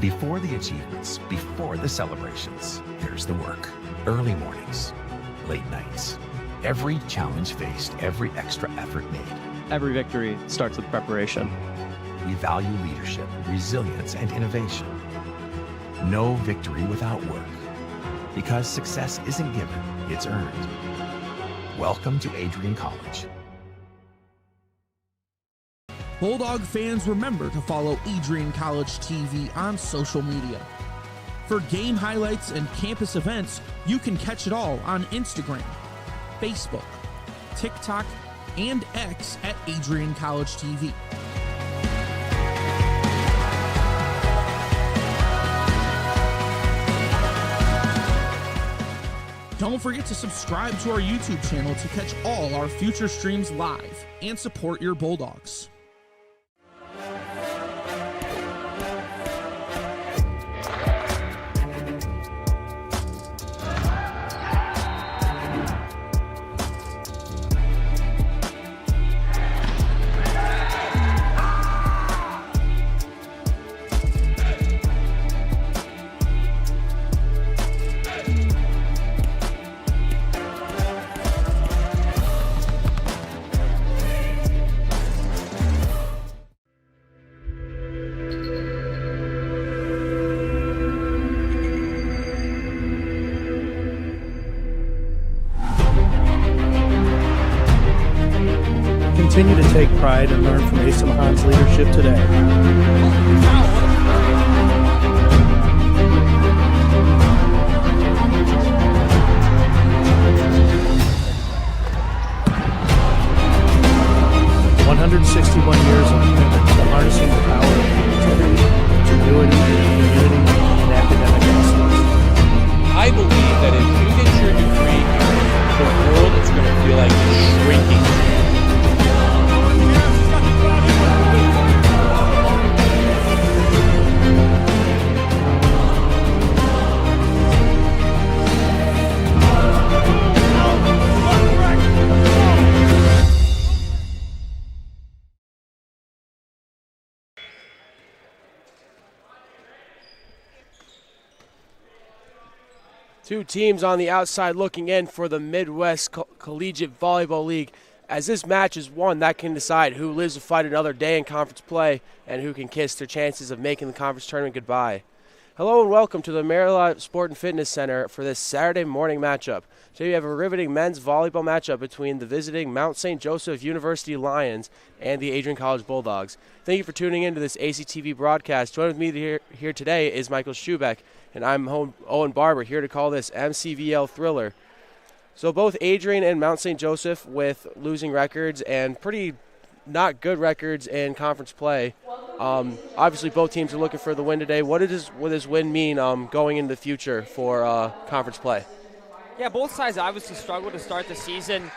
Before the achievements, before the celebrations, there's the work. Early mornings, late nights. Every challenge faced, every extra effort made. Every victory starts with preparation. We value leadership, resilience, and innovation. No victory without work. Because success isn't given, it's earned. Welcome to Adrian College. Bulldog fans, remember to follow AdrianCollegeTV on social media. For game highlights and campus events, you can catch it all on Instagram, Facebook, TikTok, and X at AdrianCollegeTV. Don't forget to subscribe to our YouTube channel to catch all our future streams live and support your Bulldogs. Continue to take pride and learn from Asa Mahan's leadership today. "161 years of commitment to harnessing the power of creativity, ingenuity, community, and academic excellence." I believe that if you get your degree here, the world is going to feel like it's shrinking. Two teams on the outside looking in for the Midwest Collegiate Volleyball League. As this match is one, that can decide who lives to fight another day in conference play and who can kiss their chances of making the conference tournament goodbye. Hello and welcome to the Maryland Sport and Fitness Center for this Saturday morning matchup. Today we have a riveting men's volleyball matchup between the visiting Mount St. Joseph University Lions and the Adrian College Bulldogs. Thank you for tuning in to this ACTV broadcast. Joining with me here today is Michael Schubeck, and I'm Owen Barber, here to call this MCVL Thriller. So both Adrian and Mount St. Joseph with losing records and pretty not good records in conference play. Obviously both teams are looking for the win today. What does this win mean going into the future for conference play? Yeah, both sides obviously struggled to start the season.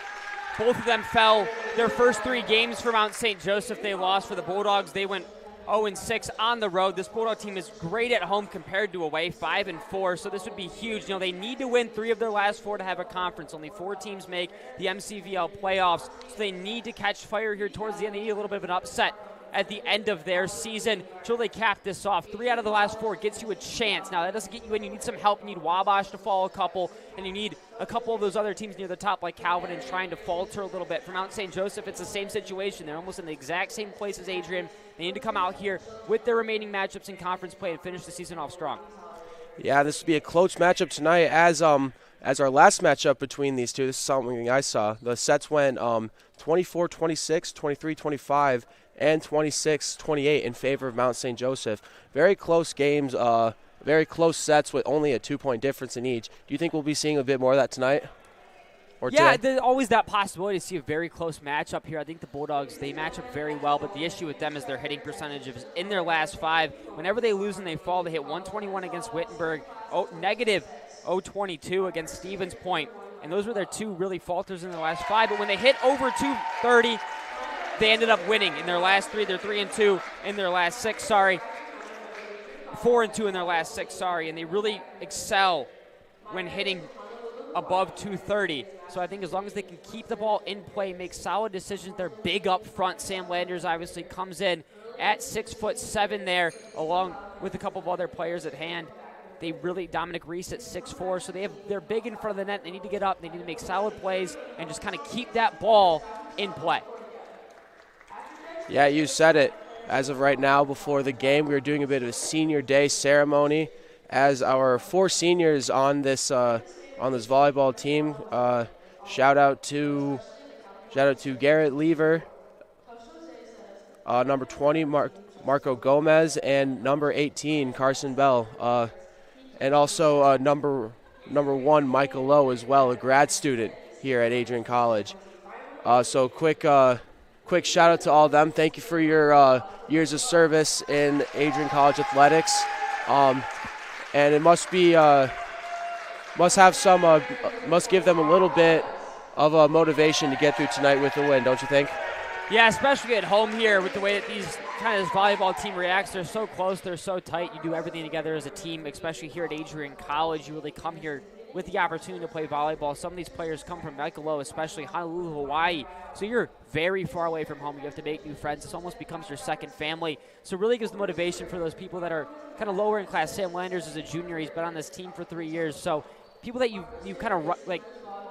Both of them fell their first three games for Mount St. Joseph. They lost. For the Bulldogs, they went 0-6 on the road. This Bulldog team is great at home compared to away, 5-4, so this would be huge. You know, they need to win 3 of their last 4 to have a conference. Only 4 teams make the MCVL playoffs, so they need to catch fire here towards the end. They need a little bit of an upset at the end of their season till they cap this off. 3 out of the last 4 gets you a chance. Now, that doesn't get you in. You need some help. You need Wabash to fall a couple, and you need a couple of those other teams near the top like Calvin and trying to falter a little bit. For Mount St. Joseph, it's the same situation. They're almost in the exact same place as Adrian. They need to come out here with their remaining matchups in conference play and finish the season off strong. Yeah, this will be a close matchup tonight. As our last matchup between these two, this is something I saw. The sets went 24-26, 23-25, and 26-28 in favor of Mount St. Joseph. Very close games, very close sets with only a 2-point difference in each. Do you think we'll be seeing a bit more of that tonight? Yeah, there's always that possibility to see a very close matchup here. I think the Bulldogs, they match up very well, but the issue with them is their hitting percentage is in their last 5. Whenever they lose and they fall, they hit 121 against Wittenberg, negative 022 against Stevens Point. And those were their 2 really falters in the last 5. But when they hit over 230, they ended up winning in their last 3. They're 3-2 in their last 6, 4-2 in their last 6, and they really excel when hitting above 230. So I think as long as they can keep the ball in play, make solid decisions, they're big up front. Sam Landers obviously comes in at 6'7" there, along with a couple of other players at hand. They really, Dominic Reese at 6'4", so they're big in front of the net. They need to get up, they need to make solid plays, and just kind of keep that ball in play. Yeah, you said it. As of right now, before the game, we were doing a bit of a senior day ceremony as our 4 seniors on this volleyball team. Shout out to Garrett Lever, number 20 Marco Gomez, and number 18 Carson Bell, and also number 1 Michael Lowe as well, a grad student here at Adrian College. So quick shout out to all of them. Thank you for your years of service in Adrian College athletics, and it must give them a little bit of motivation to get through tonight with a win, don't you think? Yeah, especially at home here with the way that this volleyball team reacts. They're so close, they're so tight. You do everything together as a team, especially here at Adrian College. You really come here with the opportunity to play volleyball. Some of these players come from Michaelo, especially Honolulu, Hawaii. So you're very far away from home. You have to make new friends. This almost becomes your second family. So it really gives the motivation for those people that are kind of lower in class. Sam Landers is a junior. He's been on this team for 3 years. So people that you kind of like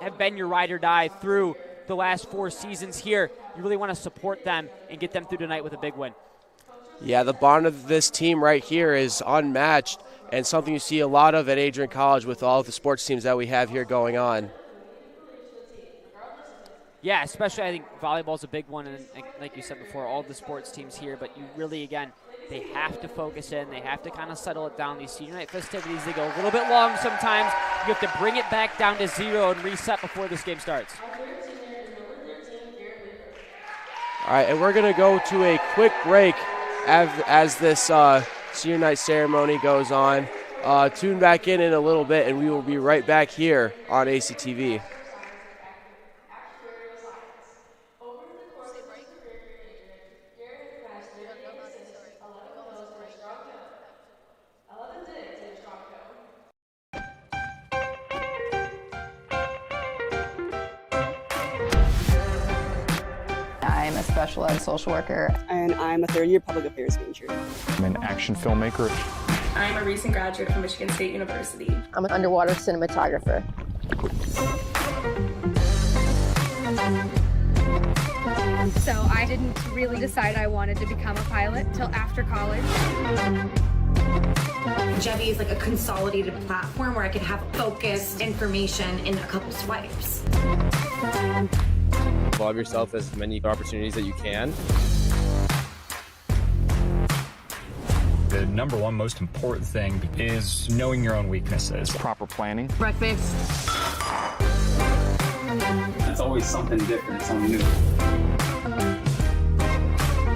have been your ride or die through the last 4 seasons here, you really want to support them and get them through tonight with a big win. Yeah, the bond of this team right here is unmatched, and something you see a lot of at Adrian College with all of the sports teams that we have here going on. Yeah, especially I think volleyball's a big one, and like you said before, all the sports teams here, but you really, again, they have to focus in. They have to kind of settle it down. These senior night festivities, they go a little bit long sometimes. You have to bring it back down to 0 and reset before this game starts. All right, and we're going to go to a quick break as this senior night ceremony goes on. Tune back in a little bit, and we will be right back here on ACTV. I'm a special ed social worker. And I'm a third-year public affairs major. I'm an action filmmaker. I'm a recent graduate from Michigan State University. I'm an underwater cinematographer. So I didn't really decide I wanted to become a pilot till after college. Jevy is like a consolidated platform where I could have focused information in a couple swipes. Involve yourself as many opportunities that you can. The number one most important thing is knowing your own weaknesses. Proper planning. Breakfast. It's always something different, something new.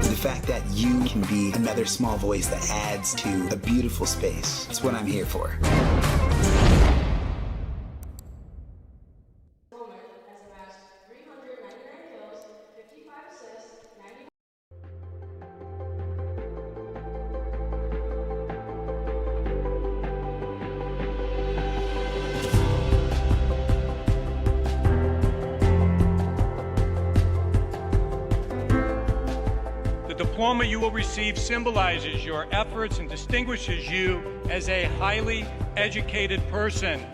The fact that you can be another small voice that adds to a beautiful space. That's what I'm here for. The diploma you will receive symbolizes your efforts and distinguishes you as a highly educated person,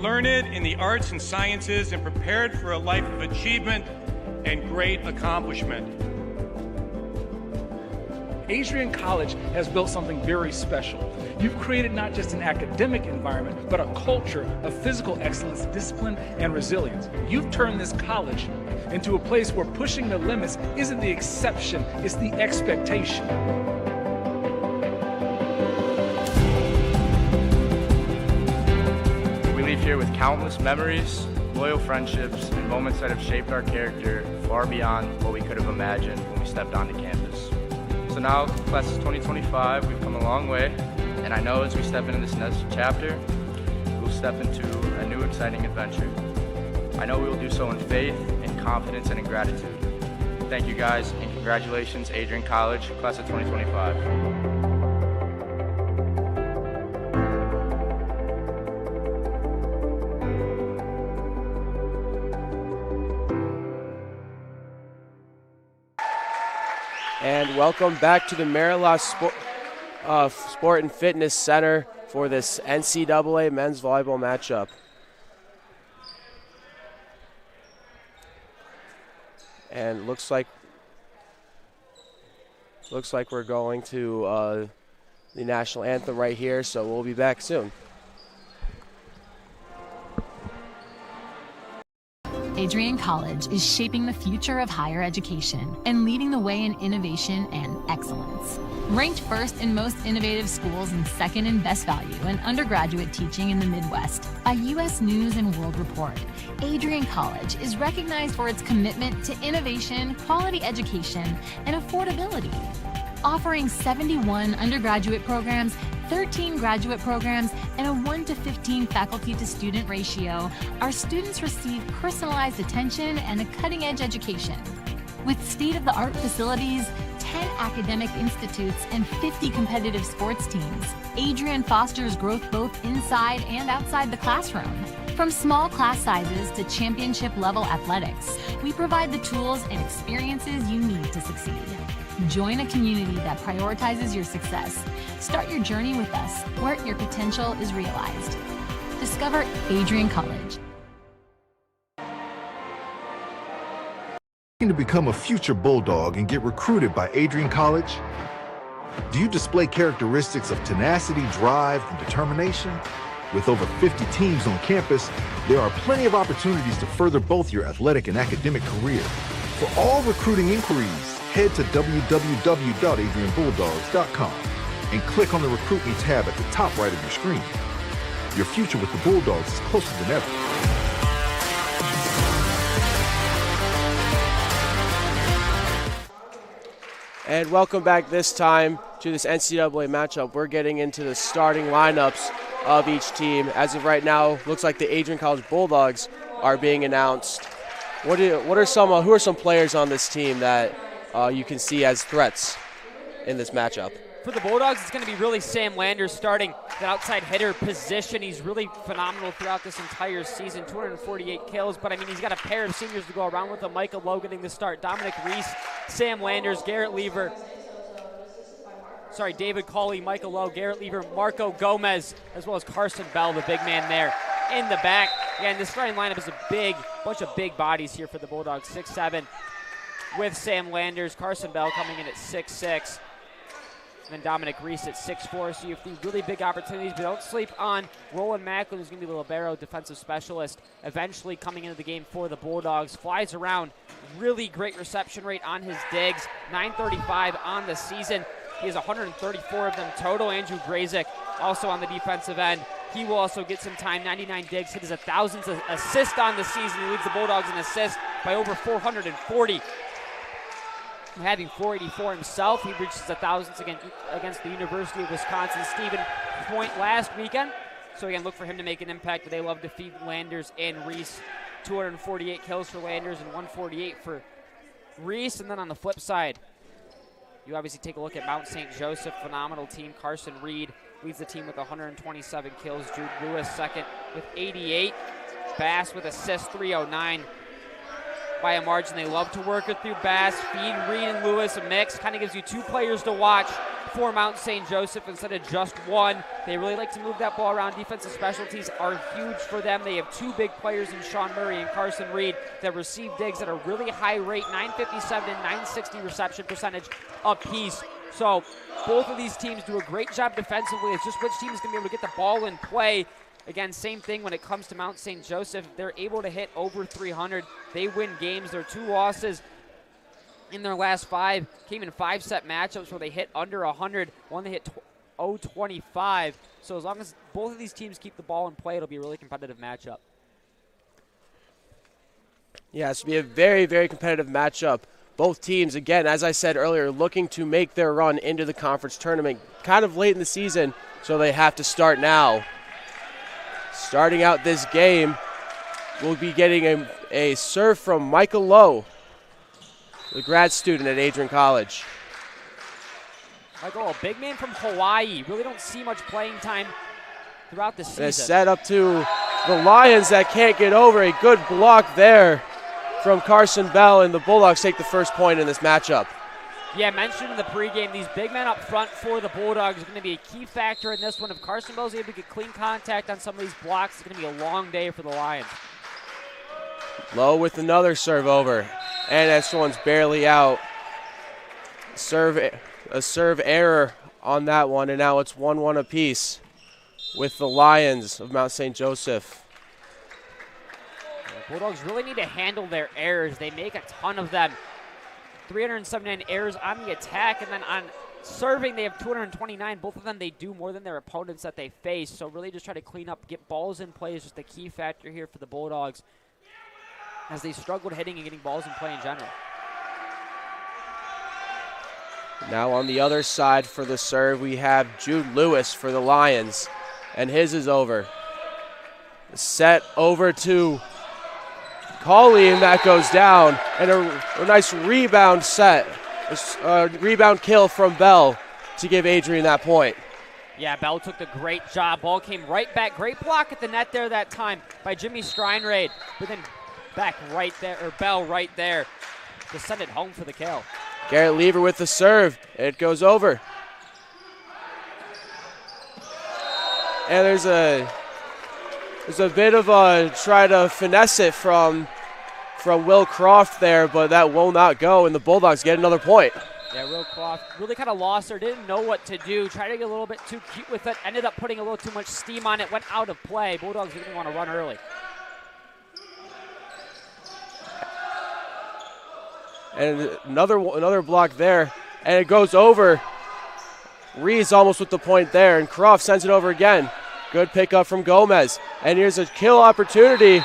learned in the arts and sciences and prepared for a life of achievement and great accomplishment. Adrian College has built something very special. You've created not just an academic environment, but a culture of physical excellence, discipline, and resilience. You've turned this college into a place where pushing the limits isn't the exception, it's the expectation. We leave here with countless memories, loyal friendships, and moments that have shaped our character far beyond what we could have imagined when we stepped onto campus. So now, class of 2025, we've come a long way, and I know as we step into this next chapter, we'll step into a new exciting adventure. I know we will do so in faith, in confidence, and in gratitude. Thank you guys, and congratulations, Adrian College, class of 2025. And welcome back to the Marilas Sport and Fitness Center for this NCAA men's volleyball matchup. And looks like we're going to the national anthem right here, so we'll be back soon. Adrian College is shaping the future of higher education and leading the way in innovation and excellence. Ranked first in most innovative schools and second in best value in undergraduate teaching in the Midwest by U.S. News and World Report, Adrian College is recognized for its commitment to innovation, quality education, and affordability. Offering 71 undergraduate programs, 13 graduate programs, and a 1-to-15 faculty-to-student ratio, our students receive personalized attention and a cutting-edge education. With state-of-the-art facilities, 10 academic institutes, and 50 competitive sports teams, Adrian fosters growth both inside and outside the classroom. From small class sizes to championship-level athletics, we provide the tools and experiences you need to succeed. Join a community that prioritizes your success. Start your journey with us, where your potential is realized. Discover Adrian College. To become a future Bulldog and get recruited by Adrian College? Do you display characteristics of tenacity, drive, and determination? With over 50 teams on campus, there are plenty of opportunities to further both your athletic and academic career. For all recruiting inquiries, head to www.adrianbulldogs.com and click on the Recruit Me tab at the top right of your screen. Your future with the Bulldogs is closer than ever. And welcome back this time to this NCAA matchup. Are getting into the starting lineups of each team. As of right now, looks like the Adrian College Bulldogs are being announced. Who are some players on this team that you can see as threats in this matchup? For the Bulldogs, it's going to be really Sam Landers starting the outside hitter position. He's really phenomenal throughout this entire season, 248 kills, but I mean, he's got a pair of seniors to go around with him. Michael Lowe getting the start, Dominic Reese, Sam Landers, David Cawley, Michael Lowe, Garrett Lever, Marco Gomez, as well as Carson Bell, the big man there in the back. Again, this starting lineup is a bunch of big bodies here for the Bulldogs, 6'7", with Sam Landers, Carson Bell coming in at 6'6", and then Dominic Reese at 6'4", so you have three really big opportunities, but don't sleep on Roland Macklin, who's going to be the libero defensive specialist, eventually coming into the game for the Bulldogs. Flies around, really great reception rate on his digs, 935 on the season. He has 134 of them total. Andrew Grazik also on the defensive end. He will also get some time, 99 digs, hit his 1,000th assist on the season. He leads the Bulldogs in assists by over 440. Having 484 himself, he reaches 1,000th against the University of Wisconsin Stephen Point last weekend. So again, look for him to make an impact, but they love to feed Landers and Reese. 248 kills for Landers and 148 for Reese. And then on the flip side, you obviously take a look at Mount St. Joseph, phenomenal team. Carson Reed leads the team with 127 kills. Jude Lewis second with 88. Bass with assists, 309 by a margin. They love to work it through Bass. Feed Reed and Lewis a mix. Kind of gives you two players to watch for Mount St. Joseph instead of just one. They really like to move that ball around. Defensive specialties are huge for them. They have two big players in Sean Murray and Carson Reed that receive digs at a really high rate, 957 and 960 reception percentage apiece. So both of these teams do a great job defensively. It's just which team is going to be able to get the ball in play. Again, same thing when it comes to Mount St. Joseph. If they're able to hit over 300, they win games. Their two losses in their last five came in 5-set matchups where they hit under 100. One they hit 0-25. So as long as both of these teams keep the ball in play, it'll be a really competitive matchup. Yeah, it's going to be a very, very competitive matchup. Both teams, again, as I said earlier, looking to make their run into the conference tournament kind of late in the season, so they have to start now. Starting out this game, we'll be getting a serve from Michael Lowe. a grad student at Adrian College. Michael, a big man from Hawaii. Really don't see much playing time throughout the season. And a set up to the Lions that can't get over. A good block there from Carson Bell, and the Bulldogs take the first point in this matchup. Yeah, mentioned in the pregame, these big men up front for the Bulldogs are going to be a key factor in this one. If Carson Bell's able to get clean contact on some of these blocks, it's going to be a long day for the Lions. Lowe with another serve over, and this one's barely out. A serve error on that one, and now it's 1-1 apiece with the Lions of Mount St. Joseph. The Bulldogs really need to handle their errors. They make a ton of them. 379 errors on the attack, and then on serving they have 229. Both of them they do more than their opponents that they face, so really just try to clean up, get balls in play is just a key factor here for the Bulldogs as they struggled hitting and getting balls in play in general. Now on the other side for the serve, we have Jude Lewis for the Lions, and his is over. Set over to Colley, and that goes down, and a nice rebound set, rebound kill from Bell to give Adrian that point. Yeah, Bell took the great job. Ball came right back. Great block at the net there that time by Jimmy Steinraid, but then back right there, or Bell right there to send it home for the kill. Garrett Lever with the serve. It goes over. And there's a bit of a try to finesse it from Will Croft there, but that will not go, and the Bulldogs get another point. Yeah, Will Croft really kind of lost her, didn't know what to do, tried to get a little bit too cute with it, ended up putting a little too much steam on it, went out of play. Bulldogs didn't want to run early. And another block there, and it goes over. Reed's almost with the point there, and Croft sends it over again. Good pickup from Gomez, and here's a kill opportunity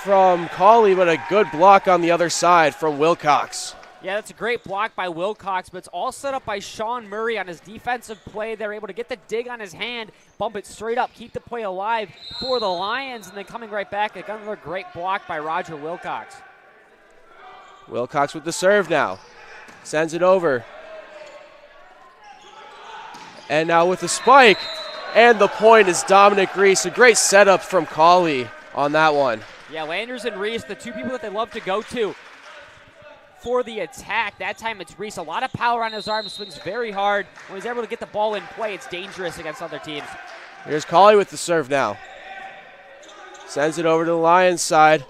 from Colley, but a good block on the other side from Wilcox. Yeah, that's a great block by Wilcox, but it's all set up by Sean Murray on his defensive play. They're able to get the dig on his hand, bump it straight up, keep the play alive for the Lions, and then coming right back, another great block by Roger Wilcox. Wilcox with the serve now. Sends it over. And now with the spike. And the point is Dominic Reese. A great setup from Colley on that one. Yeah, Landers and Reese, the two people that they love to go to for the attack. That time it's Reese. A lot of power on his arm, swings very hard. When he's able to get the ball in play, it's dangerous against other teams. Here's Colley with the serve now. Sends it over to the Lions side.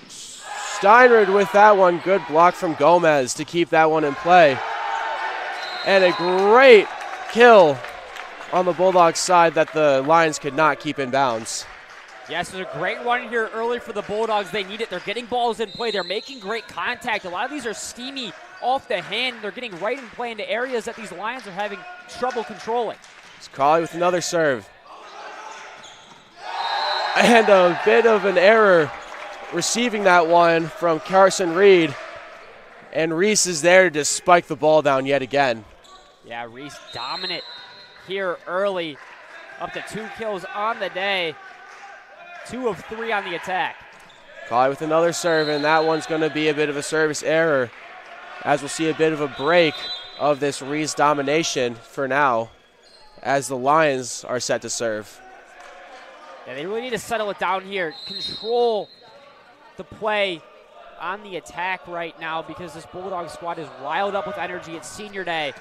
Steinrod with that one. Good block from Gomez to keep that one in play. And a great kill on the Bulldogs side that the Lions could not keep in bounds. Yes, there's a great run here early for the Bulldogs. They need it. They're getting balls in play. They're making great contact. A lot of these are steamy off the hand. They're getting right in play into areas that these Lions are having trouble controlling. It's Colley with another serve. And a bit of an error receiving that one from Carson Reed. And Reese is there to spike the ball down yet again. Yeah, Reese dominant here early. Up to 2 kills on the day. 2 of 3 on the attack. Colley with another serve, and that one's going to be a bit of a service error, as we'll see a bit of a break of this Reese domination for now, as the Lions are set to serve. Yeah, they really need to settle it down here. Control the play on the attack right now, because this Bulldog squad is riled up with energy. It's senior day.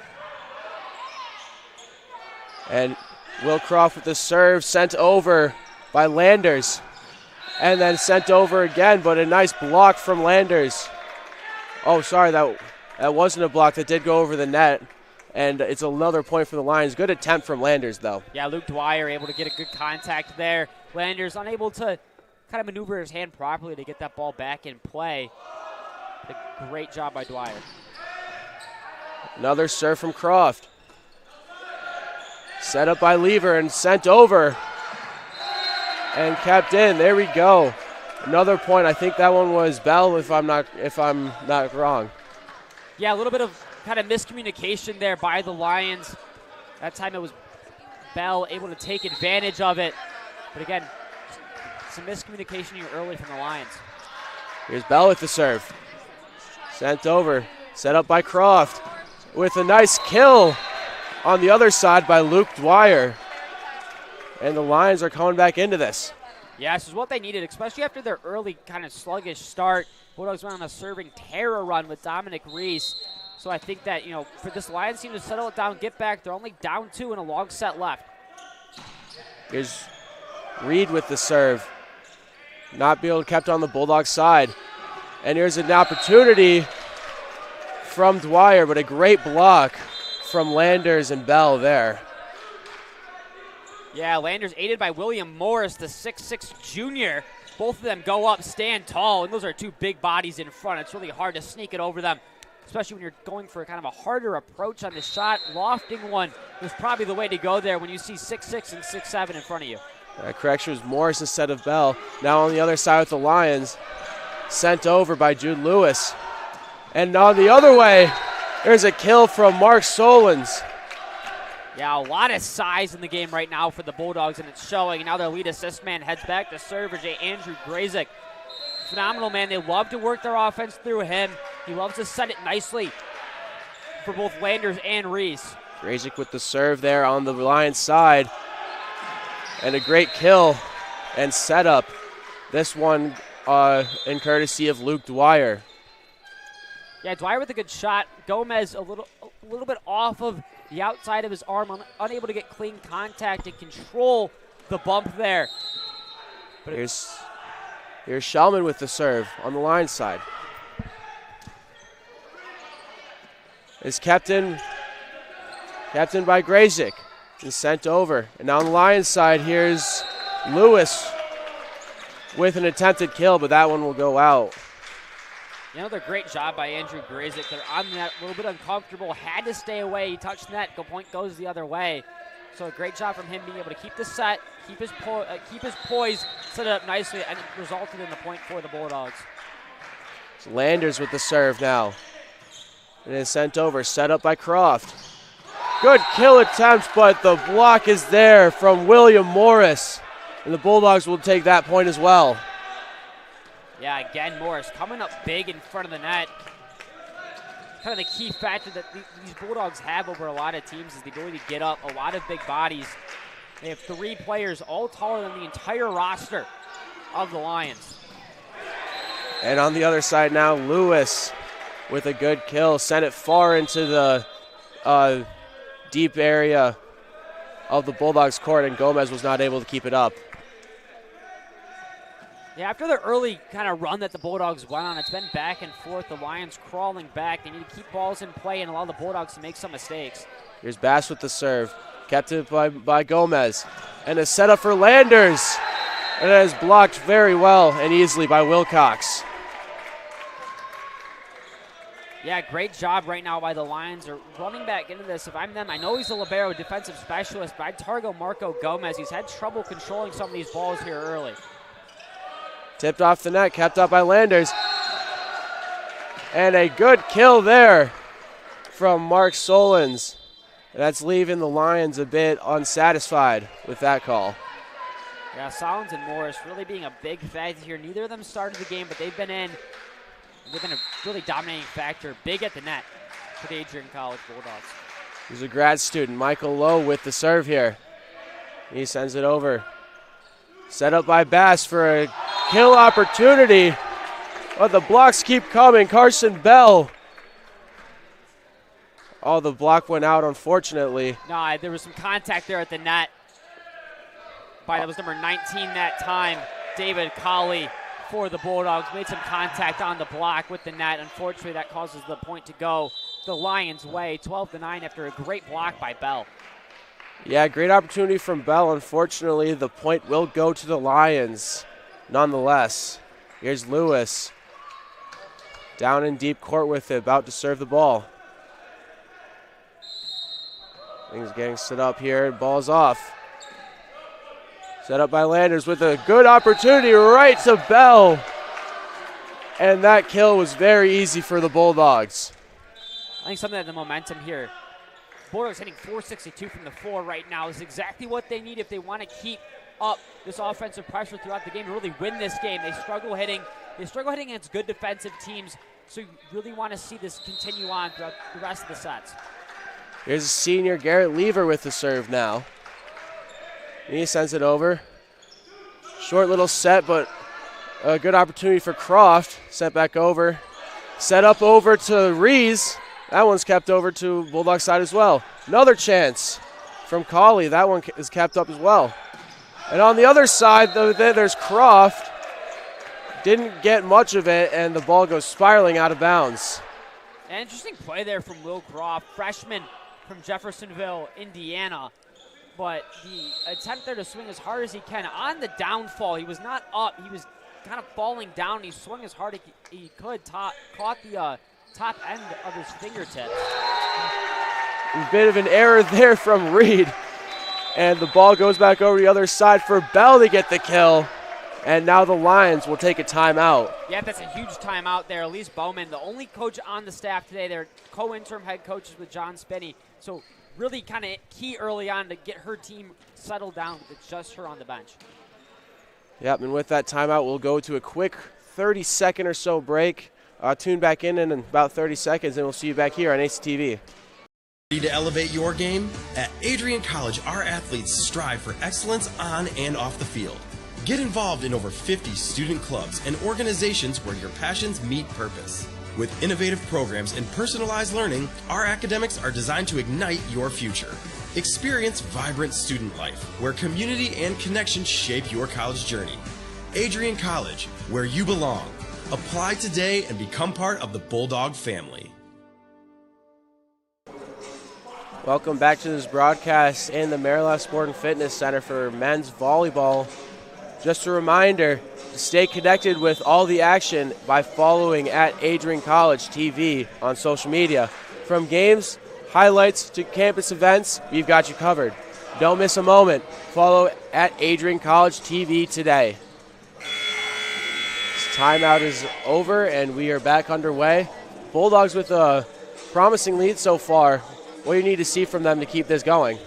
And Will Croft with the serve, sent over by Landers. And then sent over again, but a nice block from Landers. Oh, sorry, that wasn't a block. That did go over the net. And it's another point for the Lions. Good attempt from Landers, though. Yeah, Luke Dwyer able to get a good contact there. Landers unable to kind of maneuver his hand properly to get that ball back in play. A great job by Dwyer. Another serve from Croft. Set up by Lever and sent over. And kept in. There we go. Another point. I think that one was Bell, if I'm not wrong. Yeah, a little bit of kind of miscommunication there by the Lions. That time it was Bell able to take advantage of it. But again, some miscommunication here early from the Lions. Here's Bell with the serve. Sent over, set up by Croft with a nice kill on the other side by Luke Dwyer. And the Lions are coming back into this. Yeah, this is what they needed, especially after their early kind of sluggish start. Bulldogs went on a serving terror run with Dominic Reese. So I think that, for this Lions team to settle it down, get back, they're only down 2 and a long set left. Here's Reed with the serve. Not being kept on the Bulldogs side. And here's an opportunity from Dwyer, but a great block from Landers and Bell there. Yeah, Landers aided by William Morris, the 6'6 junior. Both of them go up, stand tall, and those are 2 big bodies in front. It's really hard to sneak it over them, especially when you're going for kind of a harder approach on the shot. Lofting one was probably the way to go there when you see 6'6 and 6'7 in front of you. Correction was Morris instead of Bell. Now on the other side with the Lions, sent over by Jude Lewis. And on the other way, there's a kill from Mark Solons. Yeah, a lot of size in the game right now for the Bulldogs, and it's showing. And now their lead assist man heads back to serve for Andrew Grazik. Phenomenal, man. They love to work their offense through him. He loves to set it nicely for both Landers and Reese. Grazik with the serve there on the Lions side. And a great kill and setup. This one in courtesy of Luke Dwyer. Yeah, Dwyer with a good shot. Gomez a little bit off of the outside of his arm, unable to get clean contact and control the bump there. But here's Shellman with the serve on the line side. Is kept in by Grazik. Is sent over. And now on the Lions side, here's Lewis with an attempted kill, but that one will go out. Another great job by Andrew Grazik. They're on that, a little bit uncomfortable, had to stay away. He touched net, the point goes the other way. So a great job from him being able to keep the set, keep his poise, set it up nicely, and it resulted in the point for the Bulldogs. It's Landers with the serve now. And it is sent over, set up by Croft. Good kill attempt, but the block is there from William Morris. And the Bulldogs will take that point as well. Yeah, again, Morris coming up big in front of the net. Kind of the key factor that these Bulldogs have over a lot of teams is the ability to get up a lot of big bodies. They have 3 players, all taller than the entire roster of the Lions. And on the other side now, Lewis with a good kill. Sent it far into the deep area of the Bulldogs court, and Gomez was not able to keep it up. Yeah, after the early kind of run that the Bulldogs went on, it's been back and forth. The Lions crawling back. They need to keep balls in play and allow the Bulldogs to make some mistakes. Here's Bass with the serve. Kept it by Gomez. And a setup for Landers. And it is blocked very well and easily by Wilcox. Yeah, great job right now by the Lions. Are running back into this. If I'm them, I know he's a libero defensive specialist, but I'd target Marco Gomez. He's had trouble controlling some of these balls here early. Tipped off the net, kept up by Landers. And a good kill there from Mark Solons. That's leaving the Lions a bit unsatisfied with that call. Yeah, Solons and Morris really being a big factor here. Neither of them started the game, but they've been a really dominating factor. Big at the net for the Adrian College Bulldogs. He's a grad student, Michael Lowe with the serve here. He sends it over. Set up by Bass for a kill opportunity. But the blocks keep coming. Carson Bell. Oh, the block went out, unfortunately. No, there was some contact there at the net. That was number 19 that time, David Colley for the Bulldogs. Made some contact on the block with the net. Unfortunately, that causes the point to go the Lions' way, 12-9 after a great block by Bell. Yeah, great opportunity from Bell. Unfortunately, the point will go to the Lions nonetheless. Here's Lewis. Down in deep court with it, about to serve the ball. Things getting set up here, ball's off. Set up by Landers with a good opportunity right to Bell. And that kill was very easy for the Bulldogs. I think something of the momentum here. Bulldogs hitting .462 from the floor right now is exactly what they need if they want to keep up this offensive pressure throughout the game to really win this game. They struggle hitting against good defensive teams So you really want to see this continue on throughout the rest of the sets. Here's a senior, Garrett Lever, with the serve now. He sends it over. Short little set, but a good opportunity for Croft. Sent back over. Set up over to Rees. That one's kept over to Bulldog side as well. Another chance from Colley. That one is kept up as well. And on the other side, there's Croft. Didn't get much of it, and the ball goes spiraling out of bounds. An interesting play there from Will Croft, freshman from Jeffersonville, Indiana. But the attempt there to swing as hard as he can. On the downfall, he was not up. He was kind of falling down. He swung as hard as he could, caught the top end of his fingertips. A bit of an error there from Reed. And the ball goes back over the other side for Bell to get the kill. And now the Lions will take a timeout. Yeah, that's a huge timeout there. Elise Bowman, the only coach on the staff today. They're co-interim head coaches with John Spinney. So really kind of key early on to get her team settled down with just her on the bench. Yep, and with that timeout, we'll go to a quick 30-second or so break. Tune back in about 30 seconds, and we'll see you back here on ACTV. Ready to elevate your game? At Adrian College, our athletes strive for excellence on and off the field. Get involved in over 50 student clubs and organizations where your passions meet purpose. With innovative programs and personalized learning, our academics are designed to ignite your future. Experience vibrant student life, where community and connection shape your college journey. Adrian College, where you belong. Apply today and become part of the Bulldog family. Welcome back to this broadcast in the Maryland Sport and Fitness Center for men's volleyball. Just a reminder to stay connected with all the action by following at AdrianCollegeTV on social media. From games, highlights to campus events, we've got you covered. Don't miss a moment. Follow at AdrianCollegeTV today. This timeout is over and we are back underway. Bulldogs with a promising lead so far. What do you need to see from them to keep this going?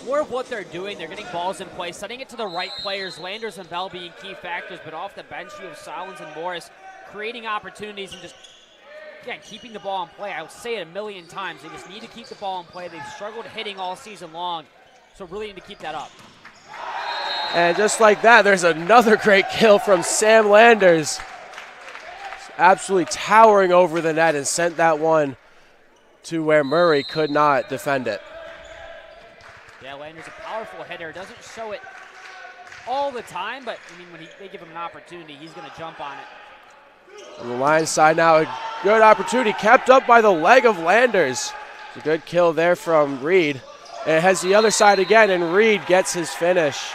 More of what they're doing, they're getting balls in play, setting it to the right players, Landers and Bell being key factors, but off the bench you have Solins and Morris creating opportunities and just, again, keeping the ball in play. I'll say it a million times, they just need to keep the ball in play. They've struggled hitting all season long, so really need to keep that up. And just like that, there's another great kill from Sam Landers. Absolutely towering over the net and sent that one to where Murray could not defend it. Yeah, Landers a powerful hitter. Doesn't show it all the time, but I mean, when they give him an opportunity, he's going to jump on it. On the Lions side now, a good opportunity kept up by the leg of Landers. It's a good kill there from Reed. And it has the other side again, and Reed gets his finish.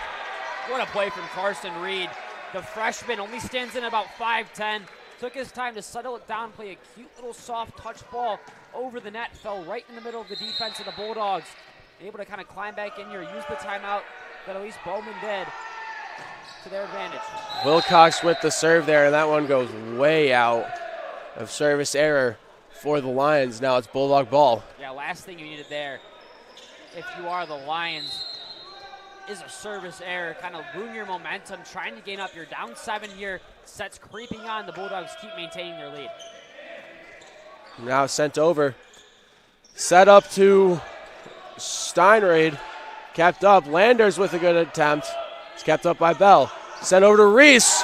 What a play from Carson Reed. The freshman only stands in about 5'10". Took his time to settle it down, play a cute little soft touch ball over the net, fell right in the middle of the defense of the Bulldogs. Able to kind of climb back in here, use the timeout that at least Bowman did to their advantage. Wilcox with the serve there, and that one goes way out of service error for the Lions. Now it's Bulldog ball. Yeah, last thing you needed there, if you are the Lions, is a service error. Kind of ruin your momentum, trying to gain up. You're down 7 here, sets creeping on. The Bulldogs keep maintaining their lead. Now sent over. Set up to Steinrade, kept up. Landers with a good attempt. It's kept up by Bell. Sent over to Reese.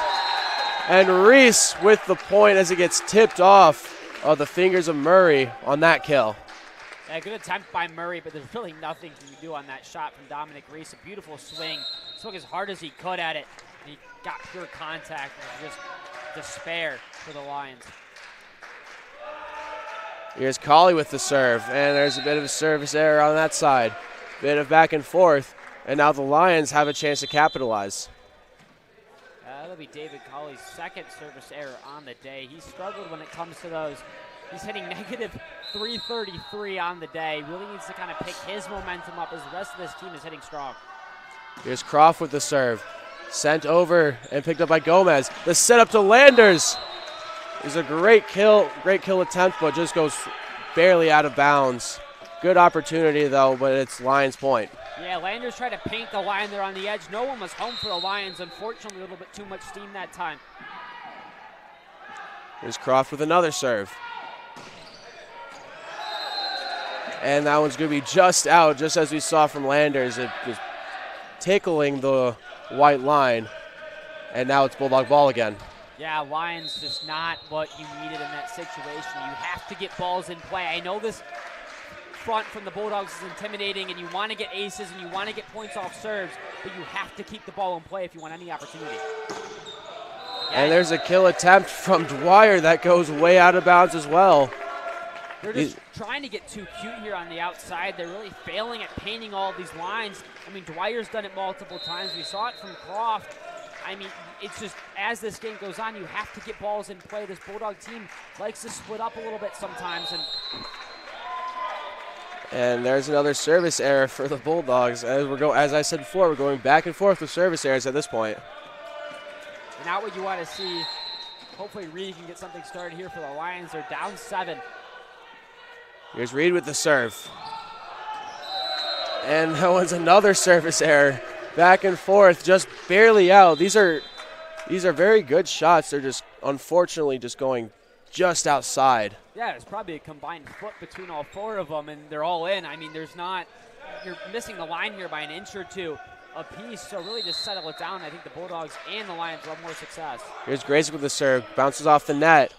And Reese with the point as it gets tipped off of the fingers of Murray on that kill. A good attempt by Murray, but there's really nothing you can do on that shot from Dominic Reese. A beautiful swing. Swung as hard as he could at it. And he got pure contact and just despair for the Lions. Here's Colley with the serve, and there's a bit of a service error on that side. Bit of back and forth, and now the Lions have a chance to capitalize. That'll be David Colley's second service error on the day. He's struggled when it comes to those. He's hitting negative 333 on the day. Really needs to kind of pick his momentum up as the rest of this team is hitting strong. Here's Croft with the serve. Sent over and picked up by Gomez. The setup to Landers. Is a great kill attempt, but just goes barely out of bounds. Good opportunity, though, but it's Lions point. Yeah, Landers tried to paint the line there on the edge. No one was home for the Lions. Unfortunately, a little bit too much steam that time. Here's Croft with another serve. And that one's going to be just out, just as we saw from Landers. It was tickling the white line. And now it's Bulldog ball again. Yeah, Lions just not what you needed in that situation. You have to get balls in play. I know this front from the Bulldogs is intimidating, and you want to get aces and you want to get points off serves, but you have to keep the ball in play if you want any opportunity. And there's a kill attempt from Dwyer that goes way out of bounds as well. They're just trying to get too cute here on the outside. They're really failing at painting all of these lines. I mean, Dwyer's done it multiple times. We saw it from Croft. I mean, it's just, as this game goes on, you have to get balls in play. This Bulldog team likes to split up a little bit sometimes. And there's another service error for the Bulldogs. As I said before, we're going back and forth with service errors at this point. Not what you want to see. Hopefully Reed can get something started here for the Lions. They're down 7. Here's Reed with the serve. And that one's another service error. Back and forth, just barely out. These are very good shots. They're just unfortunately just going just outside. Yeah, it's probably a combined foot between all 4 of them, and they're all in. I mean, you're missing the line here by an inch or 2 apiece, so really just settle it down. I think the Bulldogs and the Lions will have more success. Here's Grayson with the serve, bounces off the net.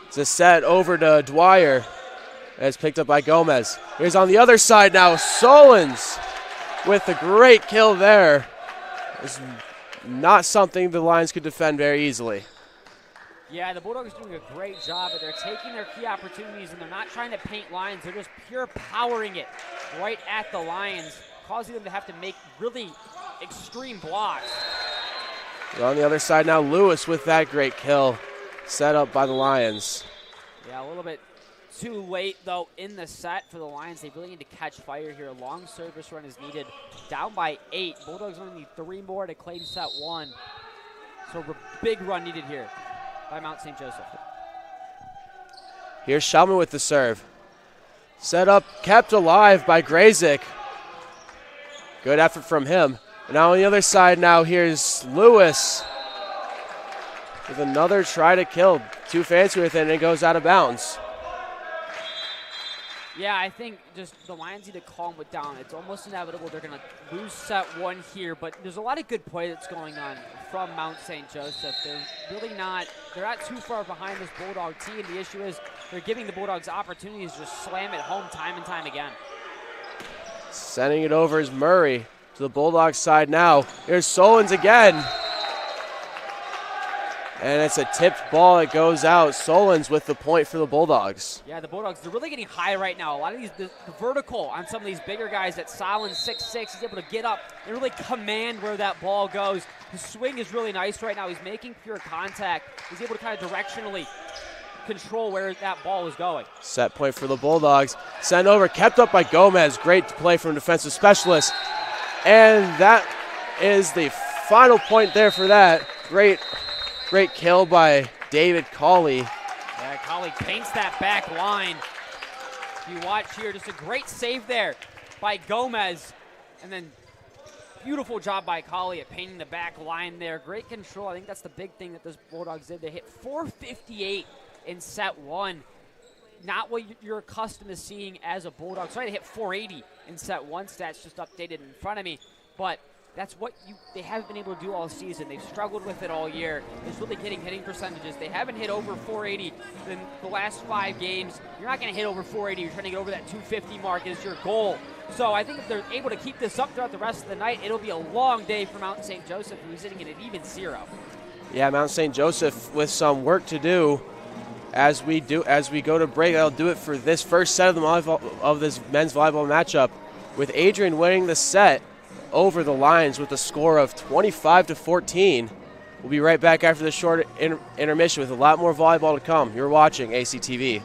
It's a set over to Dwyer. And it's picked up by Gomez. Here's on the other side now, Solons with a great kill there. It's not something the Lions could defend very easily. Yeah, the Bulldogs are doing a great job, but they're taking their key opportunities and they're not trying to paint lines. They're just pure powering it right at the Lions, causing them to have to make really extreme blocks. Well, on the other side now, Lewis with that great kill set up by the Lions. Yeah, a little bit too late, though, in the set for the Lions. They really need to catch fire here. A long service run is needed. Down by 8. Bulldogs only need 3 more to claim set 1. So a big run needed here by Mount St. Joseph. Here's Schauman with the serve. Set up, kept alive by Grazik. Good effort from him. And now on the other side now, here's Lewis with another try to kill. Too fancy with it, and it goes out of bounds. Yeah, I think just the Lions need to calm it down. It's almost inevitable they're going to lose set 1 here, but there's a lot of good play that's going on from Mount St. Joseph. They're not too far behind this Bulldog team. The issue is they're giving the Bulldogs opportunities to just slam it home time and time again. Sending it over is Murray to the Bulldogs side now. Here's Solons again. And it's a tipped ball. It goes out. Solons with the point for the Bulldogs. Yeah, the Bulldogs, they're really getting high right now. A lot of the vertical on some of these bigger guys that Solons 6'6", is able to get up and really command where that ball goes. His swing is really nice right now. He's making pure contact. He's able to kind of directionally control where that ball is going. Set point for the Bulldogs. Sent over, kept up by Gomez. Great play from defensive specialist. And that is the final point there for that. Great kill by David Colley. Yeah, Colley paints that back line. You watch here, just a great save there by Gomez. And then beautiful job by Colley at painting the back line there. Great control. I think that's the big thing that this Bulldogs did. They hit 458 in set 1. Not what you're accustomed to seeing as a Bulldog. Sorry, they hit 480 in set 1. Stats just updated in front of me. But that's what they haven't been able to do all season. They've struggled with it all year. It's really hitting percentages. They haven't hit over 480 in the last 5 games. You're not going to hit over 480. You're trying to get over that 250 mark is your goal. So I think if they're able to keep this up throughout the rest of the night, it'll be a long day for Mount St. Joseph, who's sitting at an even 0. Yeah, Mount St. Joseph with some work to do as we go to break. That'll do it for this first set of this men's volleyball matchup, with Adrian winning the set over the Lions with a score of 25-14. We'll be right back after this short intermission with a lot more volleyball to come. You're watching ACTV.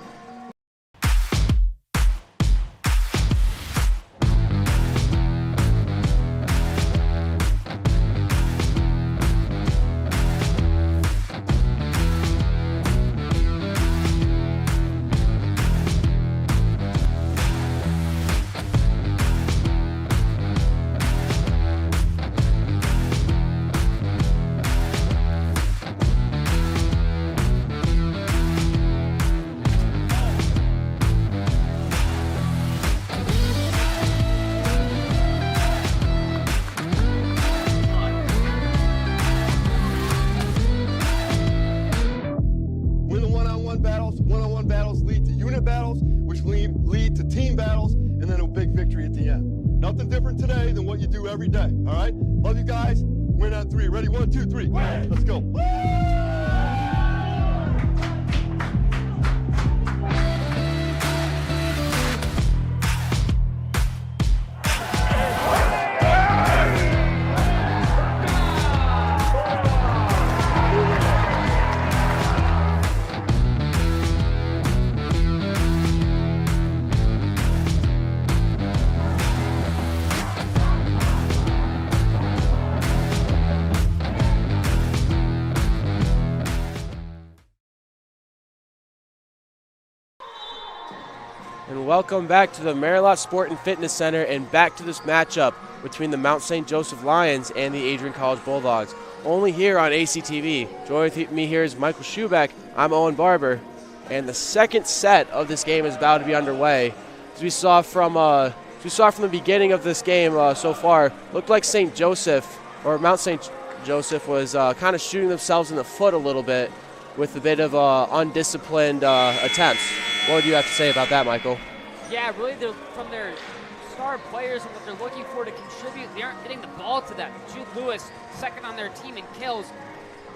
battles, which lead to team battles, and then a big victory at the end. Nothing different today than what you do every day, all right? Love you guys. Win on 3. Ready? 1, 2, 3. Let's go. And welcome back to the Marilot Sport and Fitness Center and back to this matchup between the Mount St. Joseph Lions and the Adrian College Bulldogs. Only here on ACTV. Joining me here is Michael Schubeck. I'm Owen Barber. And the second set of this game is about to be underway. As we saw from the beginning of this game so far, looked like St. Joseph, or Mount St. Joseph, was kind of shooting themselves in the foot a little bit with a bit of undisciplined attempts. What do you have to say about that, Michael? Yeah, really, from their star players and what they're looking for to contribute, they aren't getting the ball to them. Jude Lewis, second on their team in kills,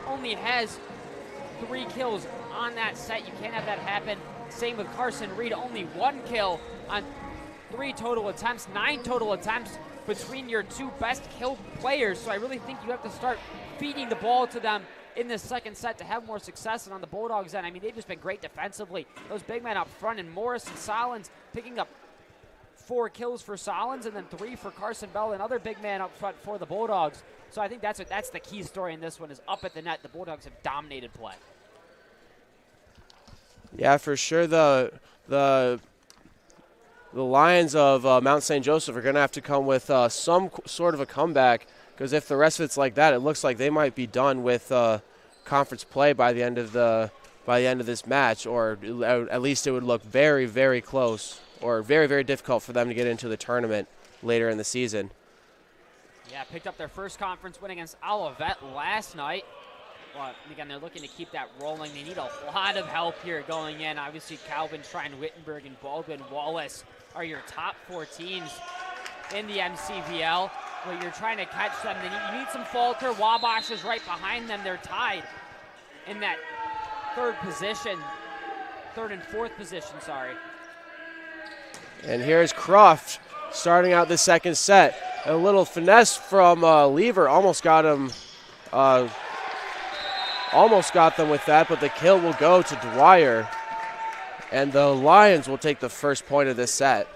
only has 3 kills on that set. You can't have that happen. Same with Carson Reed, only 1 kill on 3 total attempts, 9 total attempts between your 2 best kill players. So I really think you have to start feeding the ball to them in this second set to have more success. And on the Bulldogs end, I mean, they've just been great defensively. Those big men up front, and Morris and Solins picking up 4 kills for Solins and then 3 for Carson Bell, another big man up front for the Bulldogs. So I think that's the key story in this one, is up at the net. The Bulldogs have dominated play. Yeah, for sure. The Lions of Mount St. Joseph are going to have to come with some sort of a comeback, because if the rest of it's like that, it looks like they might be done with conference play by the end of this match, or at least it would look very, very close, or very, very difficult for them to get into the tournament later in the season. Yeah, picked up their first conference win against Olivet last night. Well, again, they're looking to keep that rolling. They need a lot of help here going in. Obviously, Calvin, Trine, Wittenberg, and Baldwin Wallace are your top 4 teams in the MCVL. Well, you're trying to catch them. You need some falter. Wabash is right behind them. They're tied in that third and fourth position, sorry. And here's Croft starting out the second set. A little finesse from Lever, almost got them with that, but the kill will go to Dwyer. And the Lions will take the first point of this set.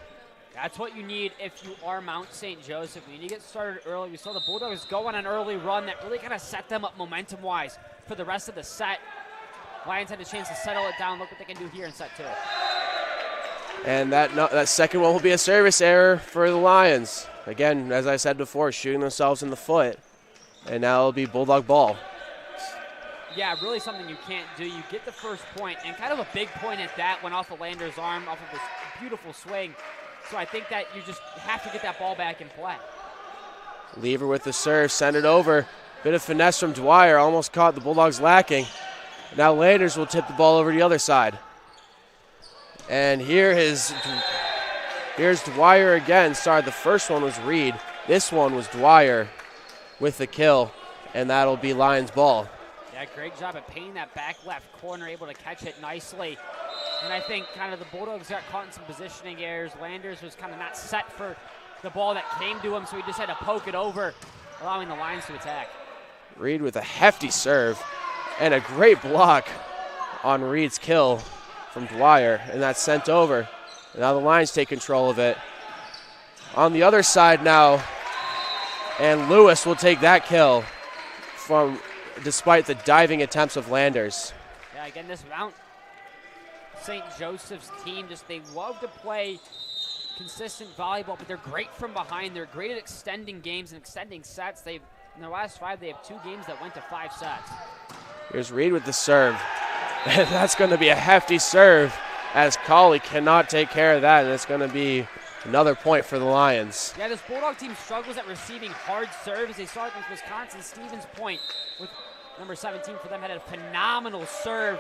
That's what you need if you are Mount St. Joseph. You need to get started early. We saw the Bulldogs go on an early run that really kind of set them up momentum-wise for the rest of the set. Lions had a chance to settle it down. Look what they can do here in set 2. And that second one will be a service error for the Lions. Again, as I said before, shooting themselves in the foot. And now it'll be Bulldog ball. Yeah, really something you can't do. You get the first point, and kind of a big point at that, went off of Lander's arm, off of this beautiful swing. So I think that you just have to get that ball back in play. Lever with the serve, send it over. Bit of finesse from Dwyer, almost caught the Bulldogs lacking. Now Landers will tip the ball over the other side. And here's Dwyer again. Sorry, the first one was Reed. This one was Dwyer with the kill, and that'll be Lions ball. Yeah, great job at painting that back left corner, able to catch it nicely. And I think kind of the Bulldogs got caught in some positioning errors. Landers was kind of not set for the ball that came to him, so he just had to poke it over, allowing the Lions to attack. Reed with a hefty serve and a great block on Reed's kill from Dwyer, and that's sent over. And now the Lions take control of it. On the other side now, and Lewis will take that kill despite the diving attempts of Landers. Yeah, again, this Mount St. Joseph's team, they love to play consistent volleyball, but they're great from behind. They're great at extending games and extending sets. In their last 5, they have 2 games that went to 5 sets. Here's Reed with the serve. And that's going to be a hefty serve, as Colley cannot take care of that, and it's going to be another point for the Lions. Yeah, this Bulldog team struggles at receiving hard serves. They saw it against Wisconsin. Stevens Point with number 17 for them had a phenomenal serve.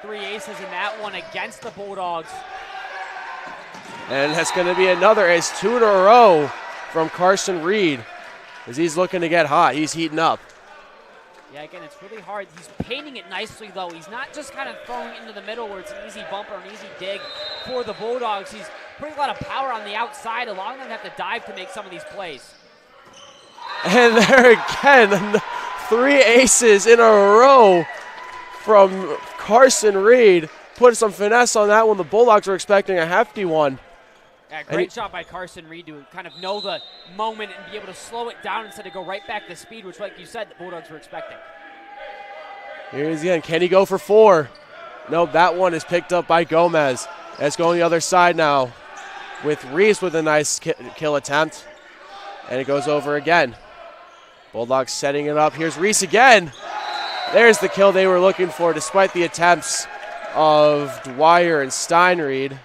3 aces in that one against the Bulldogs. And that's going to be another ace, 2 in a row from Carson Reed as he's looking to get hot. He's heating up. Yeah, again, it's really hard. He's painting it nicely, though. He's not just kind of throwing it into the middle where it's an easy bump or an easy dig for the Bulldogs. He's putting a lot of power on the outside, allowing them to have to dive to make some of these plays. And there again, 3 aces in a row from Carson Reed. Put some finesse on that one. The Bulldogs were expecting a hefty one. Yeah, great shot by Carson Reed to kind of know the moment and be able to slow it down instead of go right back to speed, which, like you said, the Bulldogs were expecting. Here he is again. Can he go for 4? Nope, that one is picked up by Gomez. Let's go on the other side now with Reese with a nice kill attempt. And it goes over again. Bulldogs setting it up. Here's Reese again. There's the kill they were looking for despite the attempts of Dwyer and Steinreed.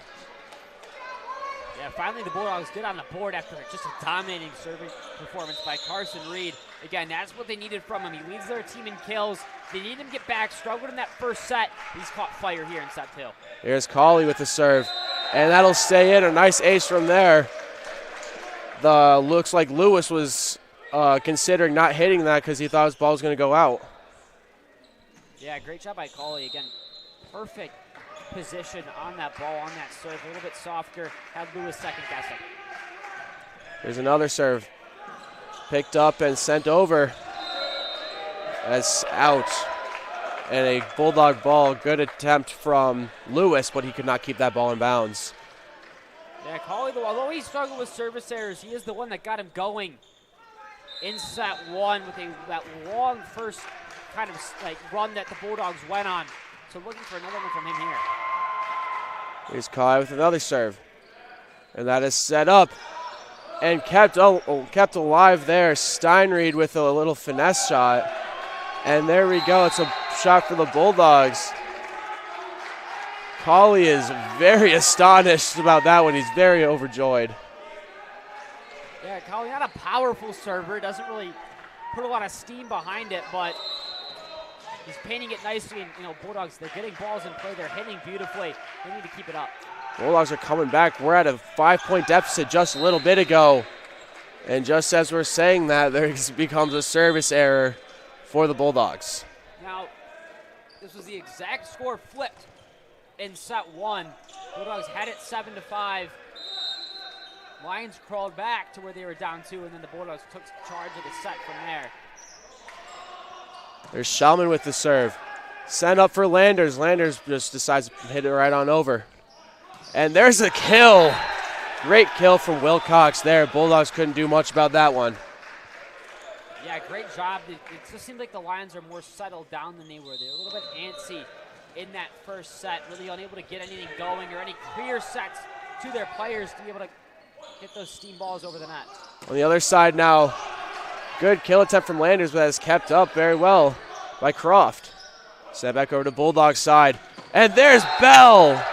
Yeah, finally the Bulldogs get on the board after just a dominating serving performance by Carson Reed. Again, that's what they needed from him. He leads their team in kills. They need him to get back. Struggled in that first set. He's caught fire here in set 2. Here's Colley with the serve. And that'll stay in. A nice ace from there. Looks like Lewis was considering not hitting that because he thought his ball was going to go out. Yeah, great job by Colley. Again, perfect position on that ball, on that serve. A little bit softer. Had Lewis second guessing. Here's another serve. Picked up and sent over. That's out. And a Bulldog ball. Good attempt from Lewis, but he could not keep that ball in bounds. Yeah, Colley, although he struggled with service errors, he is the one that got him going in set 1 with that long first kind of run that the Bulldogs went on. So looking for another one from him here. Here's Colley with another serve. And that is set up and kept alive there. Steinreed with a little finesse shot. And there we go. It's a shot for the Bulldogs. Colley is very astonished about that one. He's very overjoyed. Yeah, Colley, not a powerful server. Doesn't really put a lot of steam behind it, but he's painting it nicely. And, Bulldogs, they're getting balls in play. They're hitting beautifully. They need to keep it up. Bulldogs are coming back. We're at a 5-point deficit just a little bit ago. And just as we're saying that, there becomes a service error for the Bulldogs. Now, this was the exact score flipped in set 1. Bulldogs had it 7-5. Lions crawled back to where they were down 2, and then the Bulldogs took charge of the set from there. There's Schallman with the serve. Sent up for Landers. Landers just decides to hit it right on over. And there's a kill. Great kill from Wilcox there. Bulldogs couldn't do much about that one. Yeah, great job. It just seemed like the Lions are more settled down than they were. They were a little bit antsy in that first set, really unable to get anything going or any clear sets to their players to be able to get those steam balls over the net. On the other side now, good kill attempt from Landers, but has kept up very well by Croft. Set back over to Bulldogs side. And there's Bell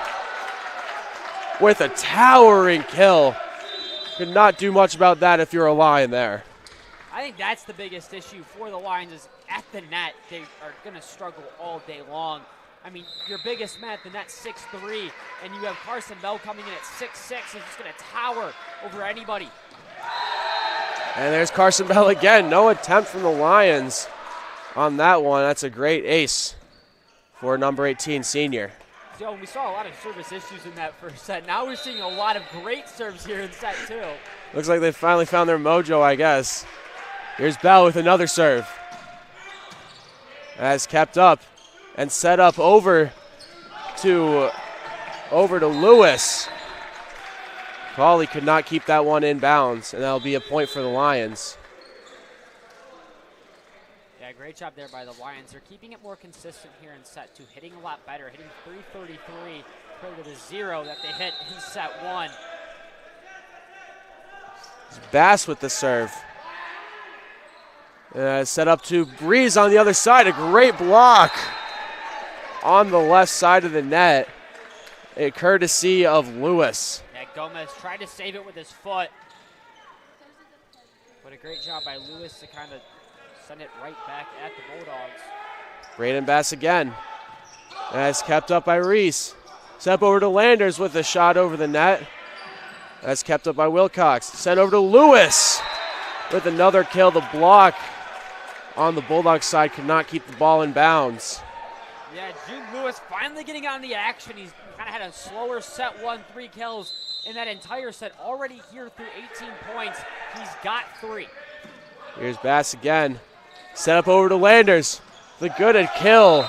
with a towering kill. Could not do much about that if you're a Lion there. I think that's the biggest issue for the Lions is at the net. They are going to struggle all day long. I mean, your biggest man at the net, 6'3", and you have Carson Bell coming in at 6'6". He's just going to tower over anybody. And there's Carson Bell again. No attempt from the Lions on that one. That's a great ace for number 18 senior. So we saw a lot of service issues in that first set. Now we're seeing a lot of great serves here in set 2. Looks like they finally found their mojo, I guess. Here's Bell with another serve. Has kept up and set up over to Lewis. Colley could not keep that one in bounds, and that'll be a point for the Lions. Yeah, great job there by the Lions. They're keeping it more consistent here in set 2, hitting a lot better, hitting 333 compared to the 0 that they hit in set 1. Bass with the serve. Set up to Breeze on the other side. A great block on the left side of the net. A courtesy of Lewis. Yeah, Gomez tried to save it with his foot. But a great job by Lewis to kind of send it right back at the Bulldogs. Braden Bass again. That's kept up by Reese. Step over to Landers with a shot over the net. That's kept up by Wilcox. Sent over to Lewis with another kill. The block on the Bulldogs side could not keep the ball in bounds. Yeah, Jude Lewis finally getting on the action. He's kind of had a slower set one, 3 kills in that entire set. Already here through 18 points. He's got 3. Here's Bass again. Set up over to Landers. The good at kill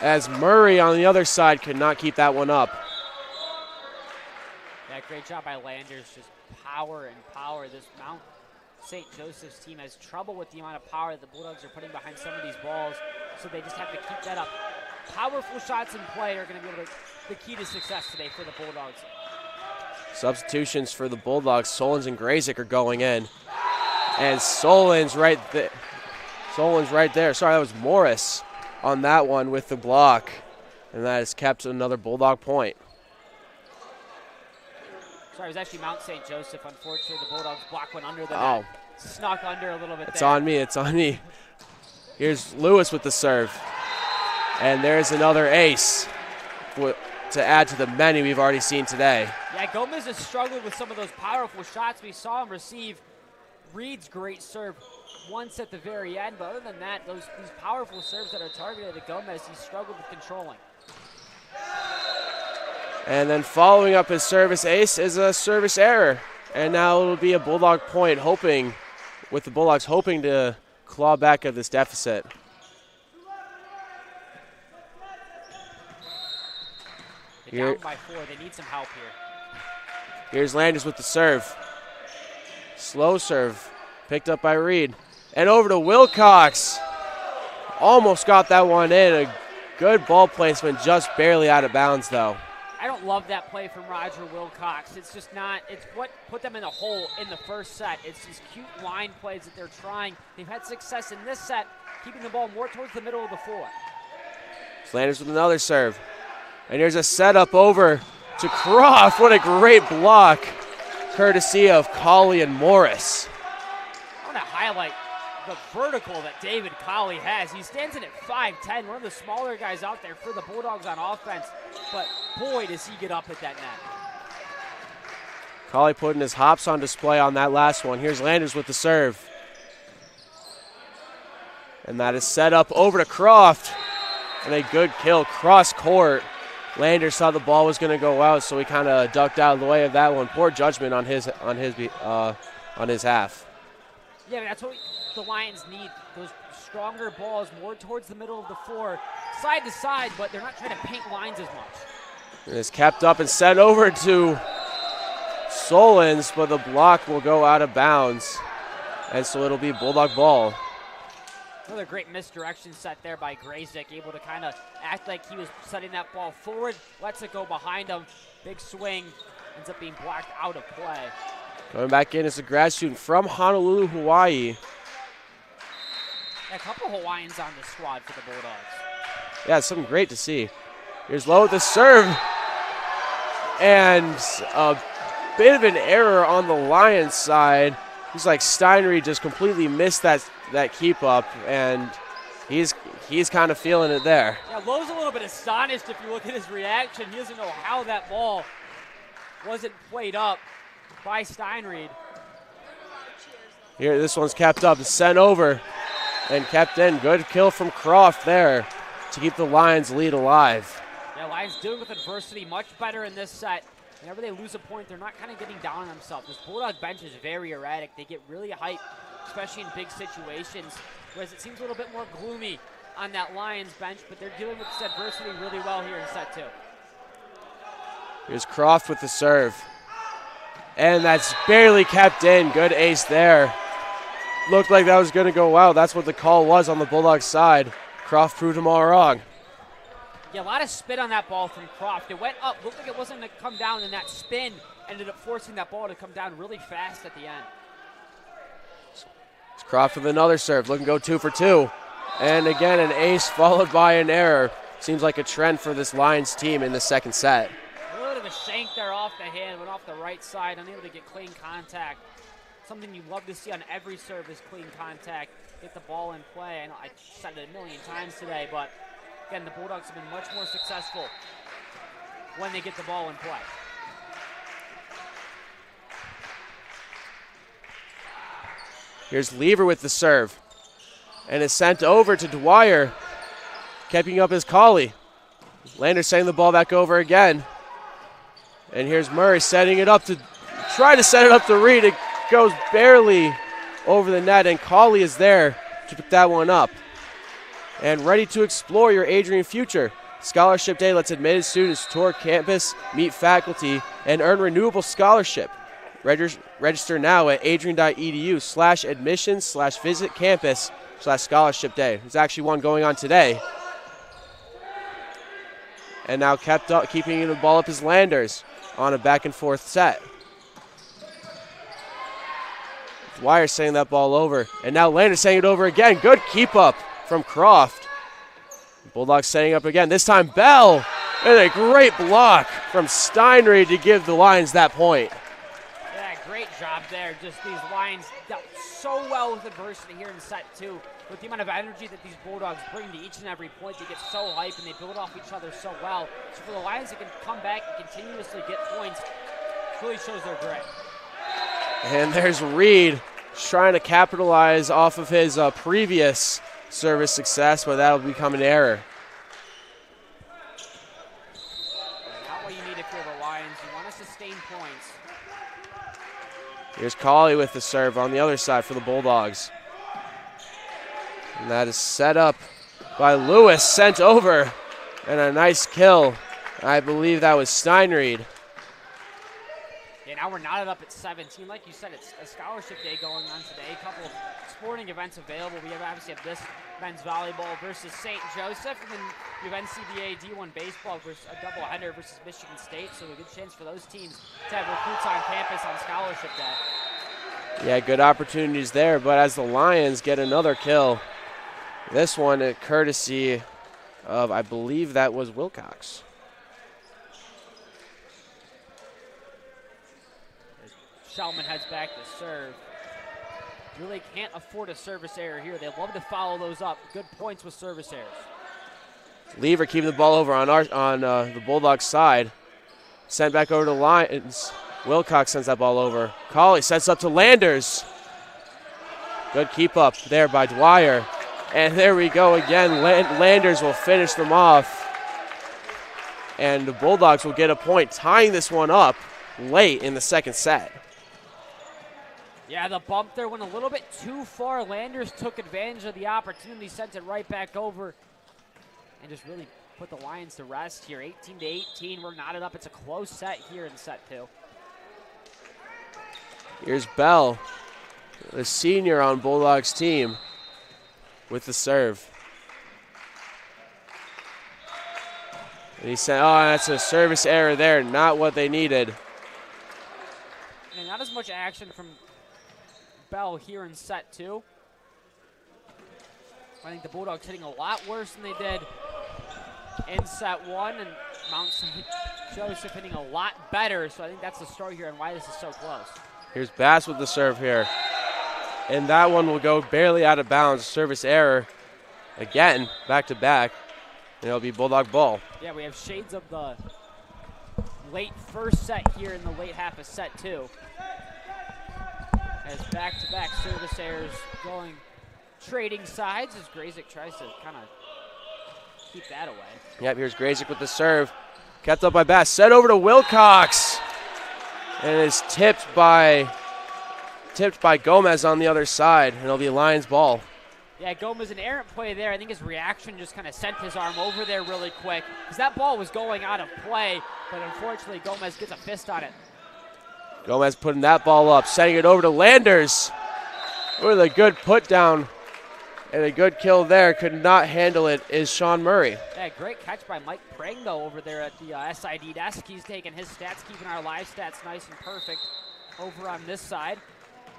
as Murray on the other side could not keep that one up. Yeah, great job by Landers. Just power and power. This Mount St. Joseph's team has trouble with the amount of power that the Bulldogs are putting behind some of these balls, so they just have to keep that up. Powerful shots in play are going to be the key to success today for the Bulldogs. Substitutions for the Bulldogs. Solons and Grazik are going in. And Solons right there. Solons right there. Sorry, that was Morris on that one with the block. And that has kept another Bulldog point. Sorry, it was actually Mount St. Joseph. Unfortunately, the Bulldogs block went under the net. Snuck under a little bit It's there. on me. It's on me. Here's Lewis with the serve. And there's another ace to add to the many we've already seen today. Yeah, Gomez has struggled with some of those powerful shots. We saw him receive Reed's great serve once at the very end, but other than that, these powerful serves that are targeted at Gomez, he's struggled with controlling. And then following up his service ace is a service error. And now it'll be a Bulldog point, with the Bulldogs hoping to claw back at this deficit. They're down by 4. They need some help here. Here's Landers with the serve. Slow serve, picked up by Reed. And over to Wilcox. Almost got that one in. A good ball placement, just barely out of bounds, though. I don't love that play from Roger Wilcox. It's just not, it's what put them in the hole in the first set. It's these cute line plays that they're trying. They've had success in this set, keeping the ball more towards the middle of the floor. Landers with another serve. And here's a setup over to Croft. What a great block, courtesy of Colley and Morris. I want to highlight the vertical that David Colley has. He stands in at 5'10", one of the smaller guys out there for the Bulldogs on offense. But boy, does he get up at that net. Colley putting his hops on display on that last one. Here's Landers with the serve. And that is set up over to Croft. And a good kill, cross court. Landers saw the ball was going to go out, so he kind of ducked out of the way of that one. Poor judgment on his half. Yeah, that's what the Lions need. Those stronger balls more towards the middle of the floor, side to side, but they're not trying to paint lines as much. It is kept up and sent over to Solons, but the block will go out of bounds. And so it'll be Bulldog ball. Another great misdirection set there by Grazik, able to kind of act like he was setting that ball forward, lets it go behind him. Big swing, ends up being blocked out of play. Coming back in is a grad student from Honolulu, Hawaii. A couple Hawaiians on the squad for the Bulldogs. Yeah, it's something great to see. Here's Lowe with the serve. And a bit of an error on the Lions side. Looks like Steinreed just completely missed that keep up, and he's kind of feeling it there. Yeah, Lowe's a little bit astonished if you look at his reaction. He doesn't know how that ball wasn't played up by Steinreed. Here, this one's kept up and sent over and kept in. Good kill from Croft there to keep the Lions lead alive. Yeah, Lions dealing with adversity much better in this set. Whenever they lose a point, they're not kind of getting down on themselves. This Bulldog bench is very erratic. They get really hyped, especially in big situations, whereas it seems a little bit more gloomy on that Lions bench, but they're dealing with this adversity really well here in set 2. Here's Croft with the serve. And that's barely kept in. Good ace there. Looked like that was going to go out. That's what the call was on the Bulldogs side. Croft proved them all wrong. Yeah, a lot of spin on that ball from Croft. It went up, looked like it wasn't going to come down, and that spin ended up forcing that ball to come down really fast at the end. It's Croft with another serve, looking to go 2 for 2. And again, an ace followed by an error. Seems like a trend for this Lions team in the second set. A little bit of a shank there off the hand, went off the right side, unable to get clean contact. Something you love to see on every serve is clean contact, get the ball in play. I know I said it a million times today, but again, the Bulldogs have been much more successful when they get the ball in play. Here's Lever with the serve. And it's sent over to Dwyer, keeping up his Colley. Landers sending the ball back over again. And here's Murray setting it up to try to set it up to Reed. It goes barely over the net, and Colley is there to pick that one up. And ready to explore your Adrian future. Scholarship Day lets admitted students tour campus, meet faculty, and earn renewable scholarship. Register now at adrian.edu/admissions/visit campus/scholarship day. There's actually one going on today. And now keeping the ball up is Landers on a back and forth set. Dwyer sending that ball over. And now Landers sending it over again. Good keep up from Croft. Bulldogs setting up again. This time Bell. And a great block from Steinreed to give the Lions that point. Yeah, great job there. Just these Lions dealt so well with adversity here in set 2. With the amount of energy that these Bulldogs bring to each and every point, they get so hyped and they build off each other so well. So for the Lions, they can come back and continuously get points. It really shows their grit. And there's Reed trying to capitalize off of his previous service success, but that'll become an error. Not what you need if you're the Lions. You want to sustain points. Here's Colley with the serve on the other side for the Bulldogs. And that is set up by Lewis, sent over, and a nice kill. I believe that was Steinreed. Yeah, now we're knotted up at 17. Like you said, it's a scholarship day going on today. A couple of sporting events available. We obviously have this men's volleyball versus St. Joseph, and then you have NCBA D1 baseball versus a doubleheader versus Michigan State. So a good chance for those teams to have recruits on campus on scholarship day. Yeah, good opportunities there, but as the Lions get another kill, this one at courtesy of, I believe that was Wilcox. Shellman heads back to serve. Really can't afford a service error here. They love to follow those up. Good points with service errors. Lever keeping the ball over on the Bulldogs side. Sent back over to Lions. Wilcox sends that ball over. Colley sets up to Landers. Good keep up there by Dwyer. And there we go again. Landers will finish them off. And the Bulldogs will get a point, tying this one up late in the second set. Yeah, the bump there went a little bit too far. Landers took advantage of the opportunity, sent it right back over, and just really put the Lions to rest here. 18-18, we're knotted up. It's a close set here in set 2. Here's Bell, the senior on Bulldogs team, with the serve. And he said, oh, that's a service error there, not what they needed. And not as much action from Bell here in set 2. I think the Bulldogs hitting a lot worse than they did in set 1, and Mount St. Joseph hitting a lot better, so I think that's the story here and why this is so close. Here's Bass with the serve here. And that one will go barely out of bounds. Service error again, back to back. And it'll be Bulldog ball. Yeah, we have shades of the late first set here in the late half of set 2. As back-to-back service errors going, trading sides as Grazik tries to kind of keep that away. Yep, here's Grazik with the serve. Kept up by Bass. Set over to Wilcox. And it's tipped by Gomez on the other side. And it'll be Lions ball. Yeah, Gomez, an errant play there. I think his reaction just kind of sent his arm over there really quick, because that ball was going out of play, but unfortunately Gomez gets a fist on it. Gomez putting that ball up, setting it over to Landers with a good put down and a good kill there. Could not handle it is Sean Murray. Yeah, great catch by Mike Prango over there at the SID desk. He's taking his stats, keeping our live stats nice and perfect over on this side.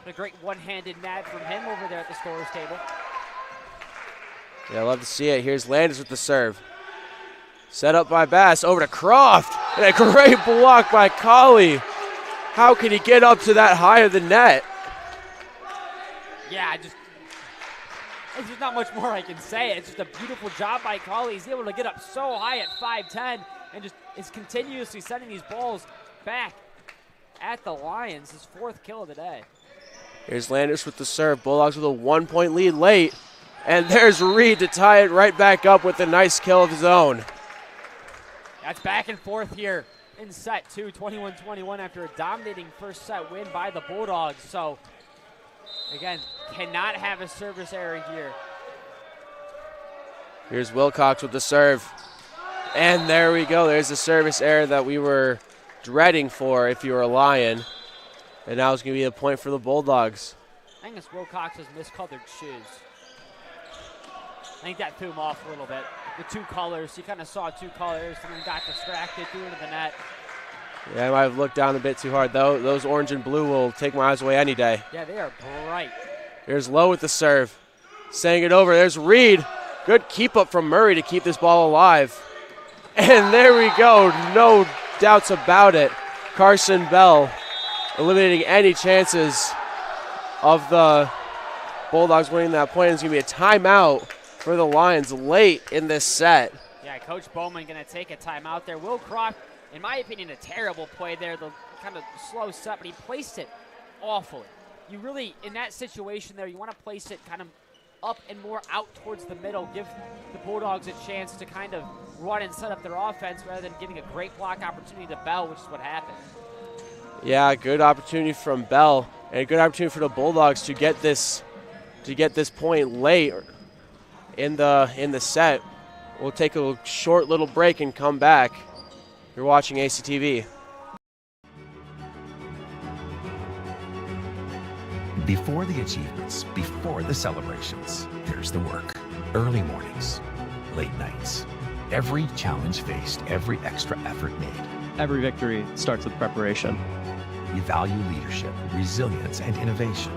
A great one-handed nab from him over there at the scorer's table. Yeah, I love to see it. Here's Landers with the serve. Set up by Bass, over to Croft. And a great block by Colley. How can he get up to that high of the net? Yeah, there's just not much more I can say. It's just a beautiful job by Colley. He's able to get up so high at 5'10", and just is continuously sending these balls back at the Lions. His 4th kill of the day. Here's Landers with the serve. Bulldogs with a 1-point lead late. And there's Reed to tie it right back up with a nice kill of his own. That's back and forth here in set 2, 21-21 after a dominating first set win by the Bulldogs. So, again, cannot have a service error here. Here's Wilcox with the serve. And there we go. There's the service error that we were dreading for if you were a Lion. And now it's going to be a point for the Bulldogs. I think it's Wilcox's miscolored shoes. I think that threw him off a little bit. The 2 colors, he kind of saw 2 colors and then got distracted, threw into the net. Yeah, I might have looked down a bit too hard, though. Those orange and blue will take my eyes away any day. Yeah, they are bright. Here's Lowe with the serve. Sending it over. There's Reed. Good keep up from Murray to keep this ball alive. And there we go. No doubts about it. Carson Bell eliminating any chances of the Bulldogs winning that point. It's going to be a timeout for the Lions late in this set. Yeah, Coach Bowman going to take a timeout there. Will Croft, in my opinion, a terrible play there. The kind of slow set, but he placed it awfully. You really, in that situation there, you want to place it kind of up and more out towards the middle. Give the Bulldogs a chance to kind of run and set up their offense rather than giving a great block opportunity to Bell, which is what happened. Yeah, good opportunity from Bell and a good opportunity for the Bulldogs to get this point late in the set. We'll take a short little break and come back. You're watching ACTV. Before the achievements, before the celebrations, there's the work. Early mornings, late nights. Every challenge faced, every extra effort made. Every victory starts with preparation. We value leadership, resilience, and innovation.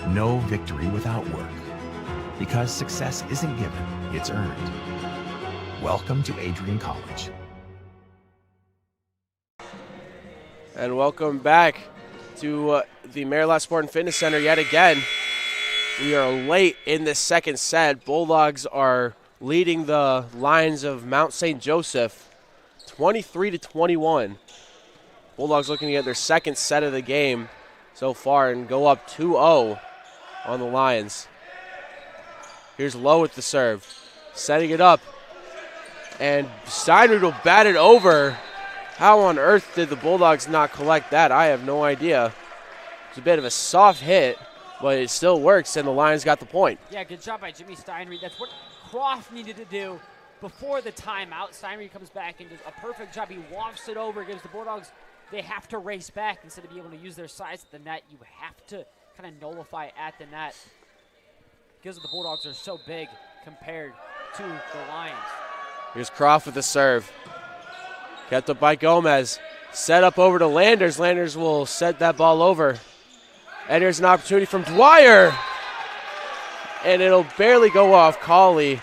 No victory without work. Because success isn't given, it's earned. Welcome to Adrian College. And welcome back to the Marilat Sport and Fitness Center yet again. We are late in the second set. Bulldogs are leading the Lions of Mount St. Joseph 23-21. Bulldogs looking to get their second set of the game so far and go up 2-0 on the Lions. Here's Lowe with the serve. Setting it up. And Steinreed will bat it over. How on earth did the Bulldogs not collect that? I have no idea. It's a bit of a soft hit, but it still works, and the Lions got the point. Yeah, good job by Jimmy Steinreed. That's what Croft needed to do before the timeout. Steinreed comes back and does a perfect job. He wafts it over, gives the Bulldogs, they have to race back instead of being able to use their size at the net. You have to kind of nullify at the net because the Bulldogs are so big compared to the Lions. Here's Croft with the serve. Kept up by Gomez. Set up over to Landers. Landers will set that ball over. And here's an opportunity from Dwyer. And it'll barely go off Cauley.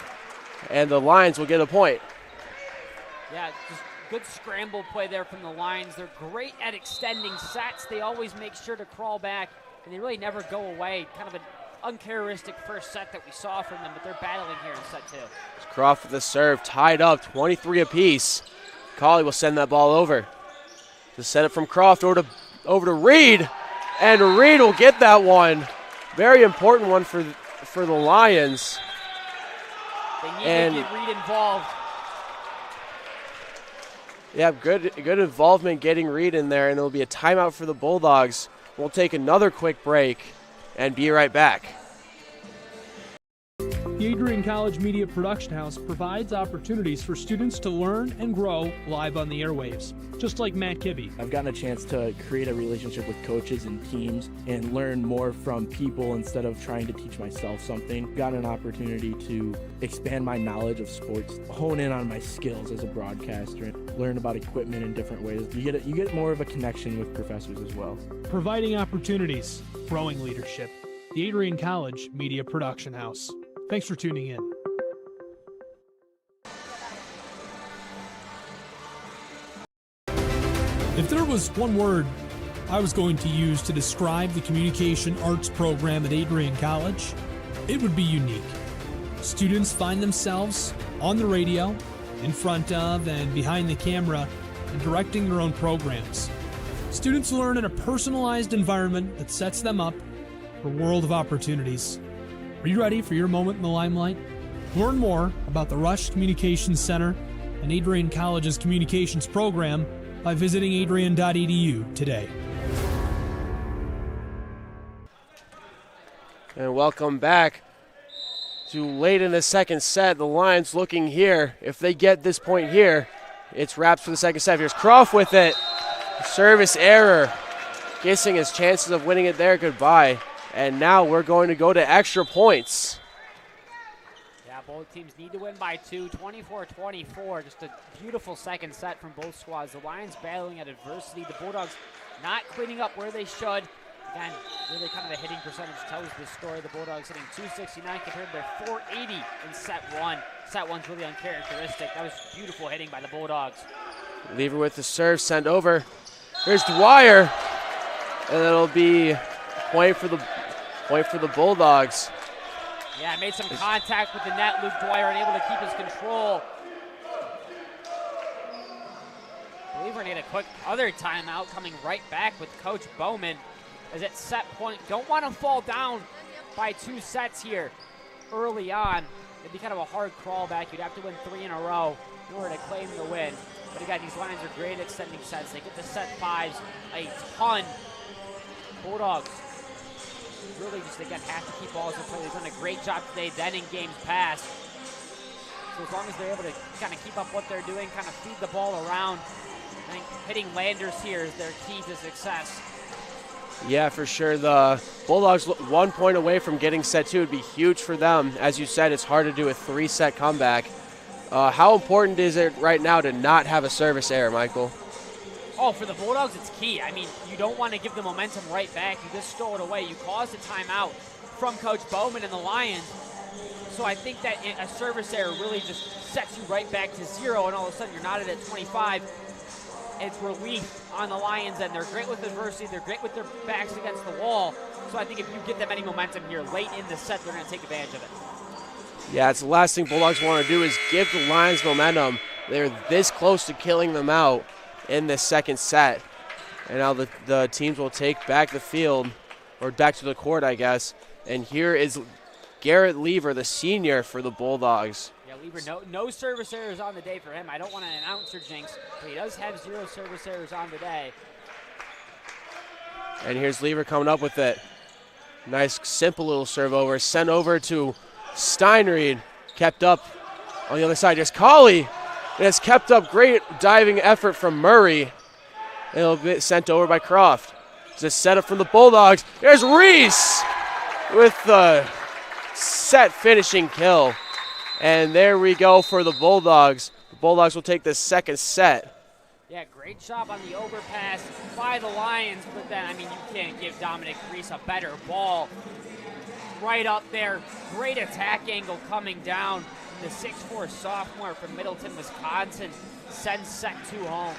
And the Lions will get a point. Yeah, just good scramble play there from the Lions. They're great at extending sets. They always make sure to crawl back, and they really never go away. Kind of an uncharacteristic first set that we saw from them, but they're battling here in set 2. It's Croft with the serve, tied up, 23 apiece. Cauley will send that ball over. To set it from Croft over to Reed, and Reed will get that one. Very important one for the Lions. They need to get Reed involved. Yeah, good involvement getting Reed in there, and it'll be a timeout for the Bulldogs. We'll take another quick break and be right back. The Adrian College Media Production House provides opportunities for students to learn and grow live on the airwaves, just like Matt Kibbe. I've gotten a chance to create a relationship with coaches and teams and learn more from people instead of trying to teach myself something. Got an opportunity to expand my knowledge of sports, hone in on my skills as a broadcaster, learn about equipment in different ways. You get more of a connection with professors as well. Providing opportunities, growing leadership. The Adrian College Media Production House. Thanks for tuning in. If there was one word I was going to use to describe the communication arts program at Adrian College, it would be unique. Students find themselves on the radio, in front of and behind the camera, and directing their own programs. Students learn in a personalized environment that sets them up for a world of opportunities. Are you ready for your moment in the limelight? Learn more about the Rush Communications Center and Adrian College's communications program by visiting adrian.edu today. And welcome back to late in the second set. The Lions looking here. If they get this point here, it's wraps for the second set. Here's Croft with it. Service error. Kissing his chances of winning it there goodbye. And now we're going to go to extra points. Yeah, both teams need to win by 2, 24-24. Just a beautiful second set from both squads. The Lions battling at adversity. The Bulldogs not cleaning up where they should. Again, really kind of the hitting percentage tells the story. The Bulldogs hitting 269 compared to their 480 in set 1. Set 1's really uncharacteristic. That was beautiful hitting by the Bulldogs. Lever with the serve, send over. Here's Dwyer, and it'll be point for the Bulldogs. Yeah, made some contact with the net. Luke Dwyer unable to keep his control. I believe we're going to get a quick other timeout coming right back with Coach Bowman. As at set point, don't want to fall down by 2 sets here early on. It'd be kind of a hard crawl back. You'd have to win 3 in a row in order to claim the win. But again, these Lions are great at extending sets. They get to set 5s a ton. Bulldogs really just, again, have to keep balls in play. They've done a great job today, then in games past. So as long as they're able to kind of keep up what they're doing, kind of feed the ball around, I think hitting landers here is their key to success. Yeah, for sure. The Bulldogs 1 point away from getting set 2 would be huge for them. As you said, it's hard to do a 3-set comeback. How important is it right now to not have a service error, Michael? Oh, for the Bulldogs, it's key. I mean, you don't want to give the momentum right back. You just stole it away. You caused a timeout from Coach Bowman and the Lions. So I think that a service error really just sets you right back to 0, and all of a sudden you're not at 25. It's relief on the Lions, and they're great with adversity. They're great with their backs against the wall. So I think if you get them any momentum here late in the set, they're going to take advantage of it. Yeah, it's the last thing Bulldogs want to do is give the Lions momentum. They're this close to killing them out in this second set. And now the teams will take back the field, or back to the court, I guess. And here is Garrett Lever, the senior for the Bulldogs. Yeah, Lever, no service errors on the day for him. I don't want to announce or jinx, but he does have 0 service errors on the day. And here's Lever coming up with it. Nice, simple little serve over. Sent over to Steinreed. Kept up on the other side. There's Colley. It has kept up great diving effort from Murray. It'll be sent over by Croft. It's a setup from the Bulldogs. There's Reese with the set finishing kill. And there we go for the Bulldogs. The Bulldogs will take the second set. Yeah, great job on the overpass by the Lions, but then, I mean, you can't give Dominic Reese a better ball. Right up there, great attack angle coming down. The 6'4" sophomore from Middleton, Wisconsin, sends set 2 home.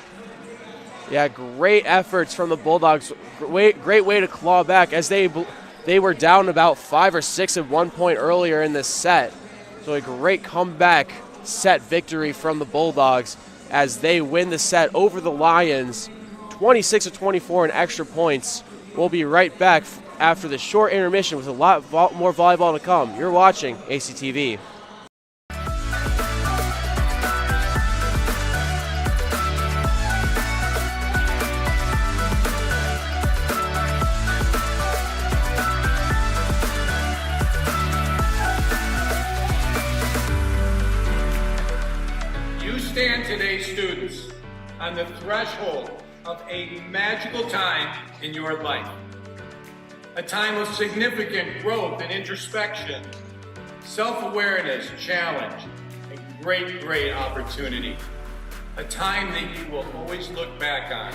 Yeah, great efforts from the Bulldogs. Great way to claw back as they were down about 5 or 6 at one point earlier in this set. So a great comeback set victory from the Bulldogs as they win the set over the Lions, 26-24 in extra points. We'll be right back after the short intermission with a lot more volleyball to come. You're watching ACTV. Stand today, students, on the threshold of a magical time in your life. A time of significant growth and introspection, self-awareness, challenge, and great opportunity. A time that you will always look back on.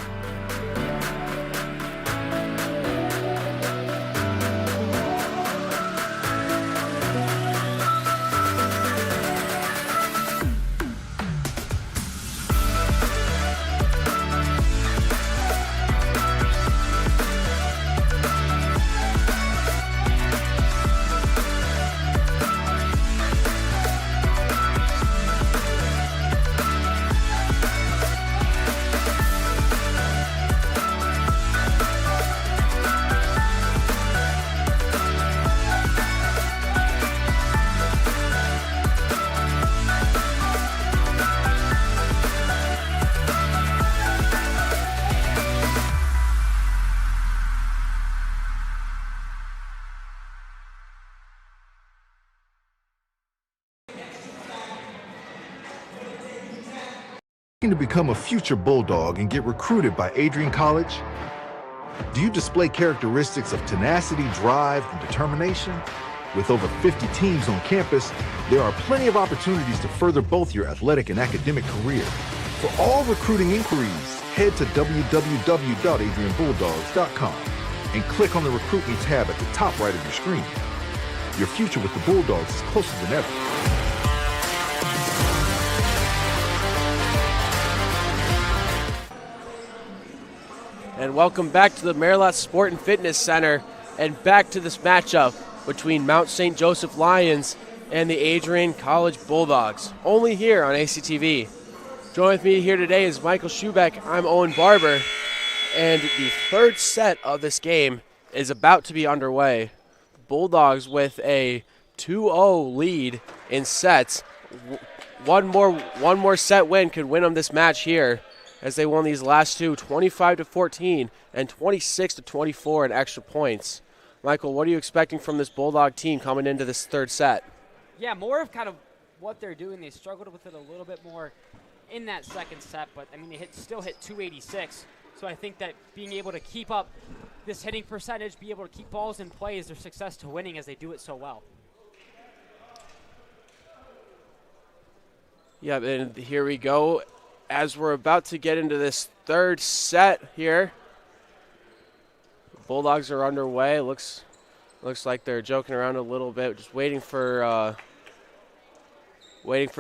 to become a future Bulldog and get recruited by Adrian College? Do you display characteristics of tenacity, drive, and determination? With over 50 teams on campus, there are plenty of opportunities to further both your athletic and academic career. For all recruiting inquiries, head to www.adrianbulldogs.com and click on the Recruit Me tab at the top right of your screen. Your future with the Bulldogs is closer than ever. And welcome back to the Merlot Sport and Fitness Center and back to this matchup between Mount St. Joseph Lions and the Adrian College Bulldogs, only here on ACTV. Joining with me here today is Michael Schubeck. I'm Owen Barber, and the third set of this game is about to be underway. Bulldogs with a 2-0 lead in sets. One more set win could win them this match here, as they won these last two, 25-14 and 26-24 in extra points. Michael, what are you expecting from this Bulldog team coming into this third set? Yeah, more of kind of what they're doing. They struggled with it a little bit more in that second set, but I mean they still hit 286. So I think that being able to keep up this hitting percentage, be able to keep balls in play is their success to winning, as they do it so well. Yeah, and here we go. As we're about to get into this third set here, the Bulldogs are underway. Looks like they're joking around a little bit, just waiting for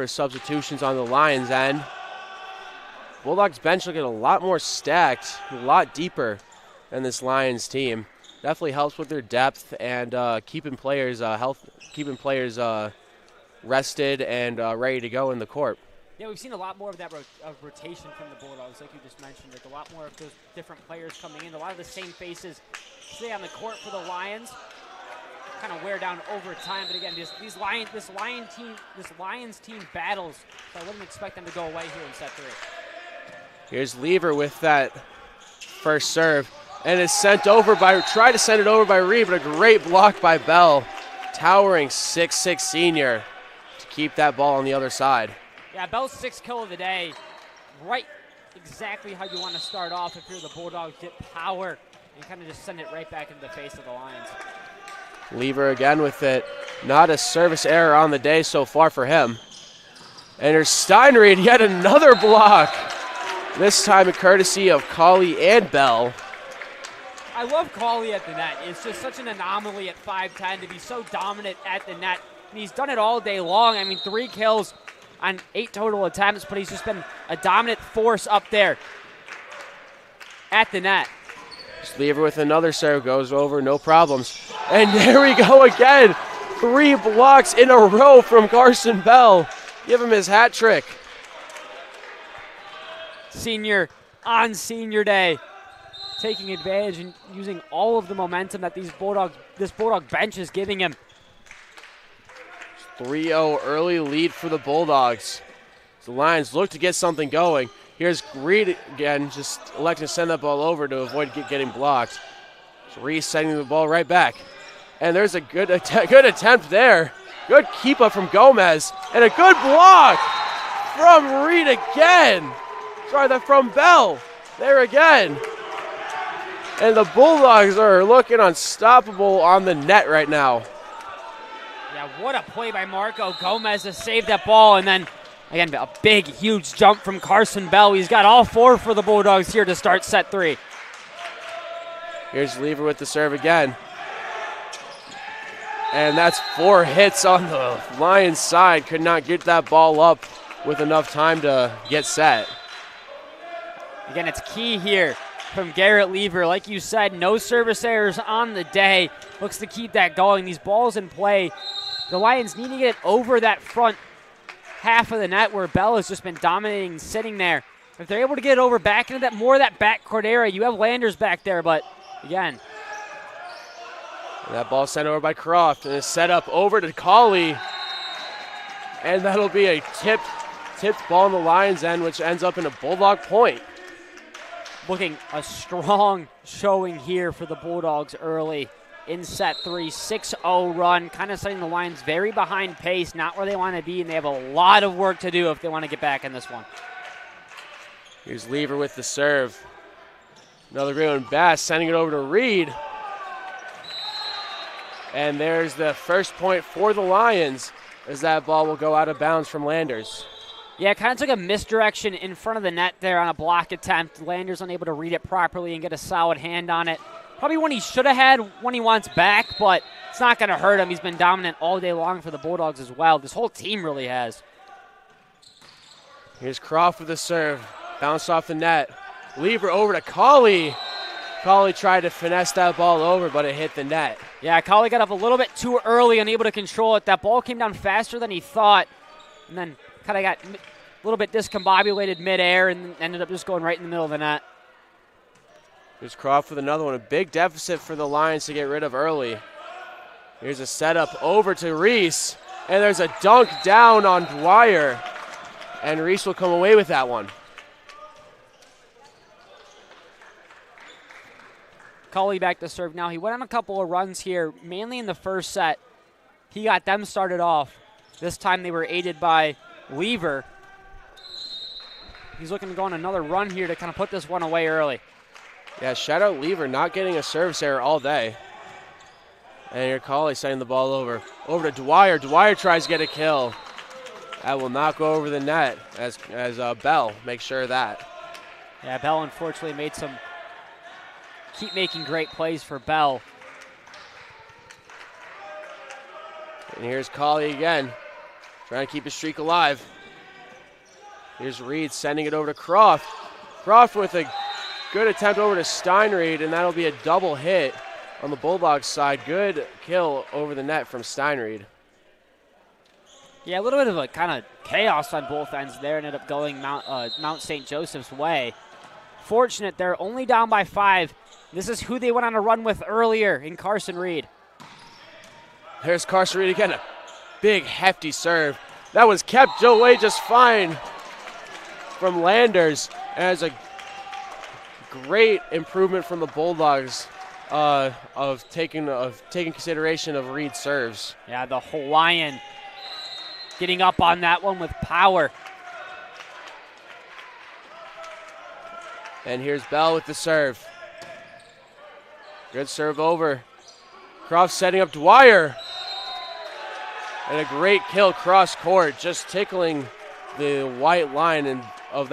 substitutions on the Lions' end. Bulldogs bench looking a lot more stacked, a lot deeper than this Lions team. Definitely helps with their depth and keeping players rested and ready to go in the court. Yeah, we've seen a lot more of that rotation from the Bulldogs, like you just mentioned. Like a lot more of those different players coming in. A lot of the same faces stay on the court for the Lions. Kind of wear down over time, but again, this Lions team battles. So I wouldn't expect them to go away here in set three. Here's Lever with that first serve, and it's sent over by. Tried to send it over by Reed, but a great block by Bell, towering 6'6" senior, to keep that ball on the other side. Yeah, Bell's sixth kill of the day. Right exactly how you want to start off if you're the Bulldogs. Get power and kind of just send it right back into the face of the Lions. Lever again with it. Not a service error on the day so far for him. And there's Steinreed, yet another block. This time a courtesy of Colley and Bell. I love Colley at the net. It's just such an anomaly at 5'10" to be so dominant at the net. And he's done it all day long. I mean, 3 kills on 8 total attempts, but he's just been a dominant force up there at the net. Just Lever with another serve, goes over, no problems. And there we go again. 3 blocks in a row from Carson Bell. Give him his hat trick. Senior on senior day, taking advantage and using all of the momentum that this Bulldog bench is giving him. 3-0 early lead for the Bulldogs. The Lions look to get something going. Here's Greed again, just electing to send that ball over to avoid getting blocked. So Reese sending the ball right back. And there's a good attempt there. Good keep up from Gomez. And a good block from Reed again. Sorry, from Bell. There again. And the Bulldogs are looking unstoppable on the net right now. Yeah, what a play by Marco Gomez to save that ball. And then, again, a big, huge jump from Carson Bell. He's got all 4 for the Bulldogs here to start set 3. Here's Lever with the serve again. And that's 4 hits on the Lions side. Could not get that ball up with enough time to get set. Again, it's key here from Garrett Lever. Like you said, no service errors on the day. Looks to keep that going. These balls in play. The Lions need to get over that front half of the net where Bell has just been dominating, sitting there. If they're able to get it over back into that more of that backcourt area, you have Landers back there, but again. And that ball sent over by Croft and is set up over to Colley. And that'll be a tipped ball on the Lions' end, which ends up in a Bulldog point. Looking a strong showing here for the Bulldogs early in set 3. 6-0 run, kind of setting the Lions very behind pace, not where they want to be, and they have a lot of work to do if they want to get back in this one. Here's Lever with the serve. Another great one, Bass sending it over to Reed. And there's the first point for the Lions as that ball will go out of bounds from Landers. Yeah, kind of took a misdirection in front of the net there on a block attempt. Landers unable to read it properly and get a solid hand on it. Probably one he should have had, one he wants back, but it's not going to hurt him. He's been dominant all day long for the Bulldogs as well. This whole team really has. Here's Croft with the serve. Bounced off the net. Lever over to Colley. Colley tried to finesse that ball over, but it hit the net. Yeah, Colley got up a little bit too early, unable to control it. That ball came down faster than he thought, and then kind of got a little bit discombobulated midair and ended up just going right in the middle of the net. Here's Croft with another one. A big deficit for the Lions to get rid of early. Here's a setup over to Reese, and there's a dunk down on Dwyer, and Reese will come away with that one. Colley back to serve now. He went on a couple of runs here, mainly in the first set. He got them started off. This time they were aided by Lever. He's looking to go on another run here to kind of put this one away early. Yeah, shout out Lever, not getting a service error all day. And here Colley sending the ball over to Dwyer. Dwyer tries to get a kill. That will not go over the net as Bell makes sure of that. Yeah, Bell unfortunately keep making great plays for Bell. And here's Colley again, trying to keep his streak alive. Here's Reed sending it over to Croft. Croft with a good attempt over to Steinreed, and that'll be a double hit on the Bulldogs side. Good kill over the net from Steinreed. Yeah, a little bit of a kind of chaos on both ends there. Ended up going Mount St. Joseph's way. Fortunate they're only down by 5. This is who they went on a run with earlier in Carson Reed. There's Carson Reed again, a big hefty serve. That was kept away just fine from Landers, as a great improvement from the Bulldogs of taking consideration of Reed's serves. Yeah, the Hawaiian getting up on that one with power. And here's Bell with the serve. Good serve over. Croft setting up Dwyer. And a great kill cross court, just tickling the white line of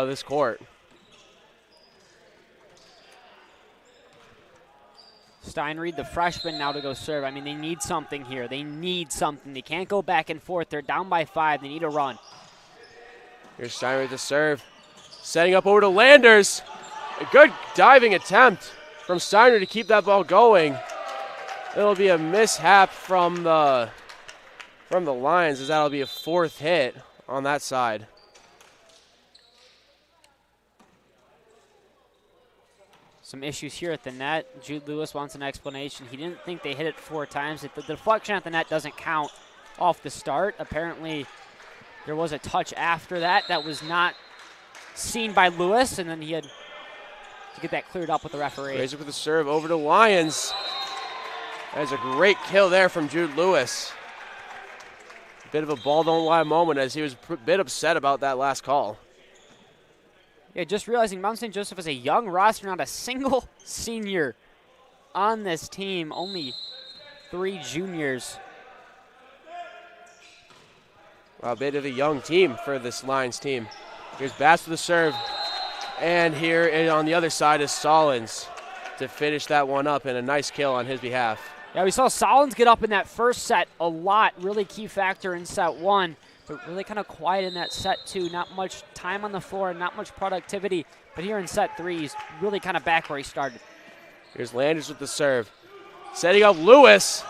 this court. Steinreed, the freshman, now to go serve. I mean, they need something here. They need something. They can't go back and forth. They're down by 5. They need a run. Here's Steinreed to serve. Setting up over to Landers. A good diving attempt from Steiner to keep that ball going. It'll be a mishap from the Lions, as that'll be a 4th hit on that side. Some issues here at the net. Jude Lewis wants an explanation. He didn't think they hit it 4 times. The deflection at the net doesn't count off the start. Apparently, there was a touch after that was not seen by Lewis, and then he had to get that cleared up with the referee. Razor with the serve over to Lions. That is a great kill there from Jude Lewis. A bit of a ball don't lie moment, as he was a bit upset about that last call. Yeah, just realizing Mount St. Joseph is a young roster, not a single senior on this team, only 3 juniors. Well, a bit of a young team for this Lions team. Here's Bass with the serve. And here on the other side is Solins to finish that one up, and a nice kill on his behalf. Yeah, we saw Solins get up in that first set a lot, really key factor in set 1, but really kind of quiet in that set 2. Not much time on the floor and not much productivity, but here in set 3, he's really kind of back where he started. Here's Landers with the serve. Setting up Lewis.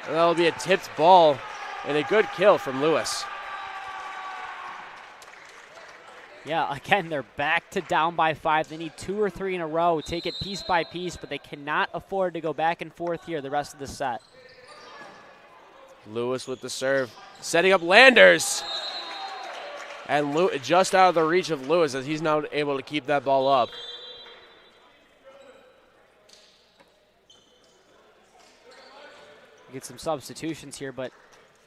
And that'll be a tipped ball, and a good kill from Lewis. Yeah, again, they're back to down by 5. They need 2 or 3 in a row. Take it piece by piece, but they cannot afford to go back and forth here the rest of the set. Lewis with the serve. Setting up Landers. And just out of the reach of Lewis, as he's now able to keep that ball up. Get some substitutions here, but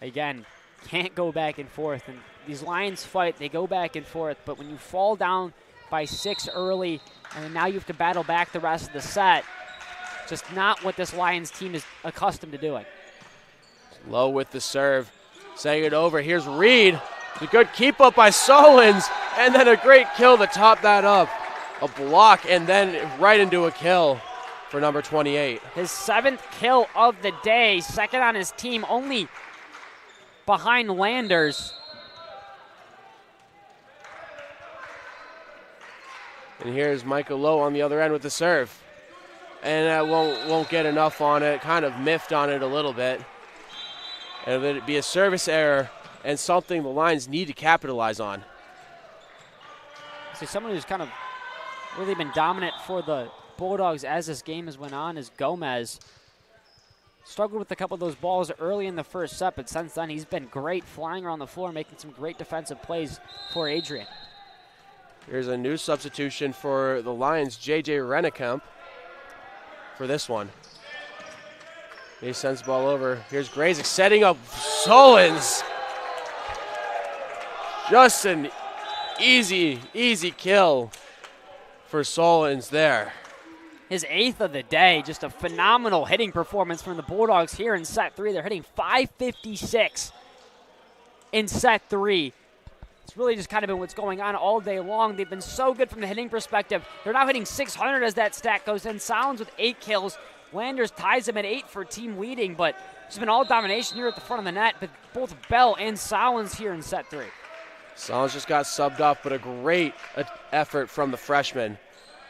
again, can't go back and forth. And these Lions fight, they go back and forth. But when you fall down by 6 early, and then now you have to battle back the rest of the set, just not what this Lions team is accustomed to doing. Low with the serve. Setting it over. Here's Reed. A good keep up by Solins. And then a great kill to top that up. A block and then right into a kill for number 28. His 7th kill of the day. Second on his team, only behind Landers. And here's Michael Lowe on the other end with the serve. And that won't get enough on it. Kind of miffed on it a little bit. And it'd be a service error and something the Lions need to capitalize on. So someone who's kind of really been dominant for the Bulldogs as this game has went on is Gomez. Struggled with a couple of those balls early in the first set, but since then he's been great flying around the floor, making some great defensive plays for Adrian. Here's a new substitution for the Lions, J.J. Rennekamp, for this one. He sends the ball over. Here's Grazik setting up Solins. Just an easy kill for Solins there. His 8th of the day, just a phenomenal hitting performance from the Bulldogs here in set 3. They're hitting .556 in set 3. It's really just kind of been what's going on all day long. They've been so good from the hitting perspective. They're now hitting .600 as that stat goes in. Solins with 8 kills. Landers ties him at 8 for team leading, but it's been all domination here at the front of the net. But both Bell and Solins here in set 3. Solins just got subbed off, but a great effort from the freshman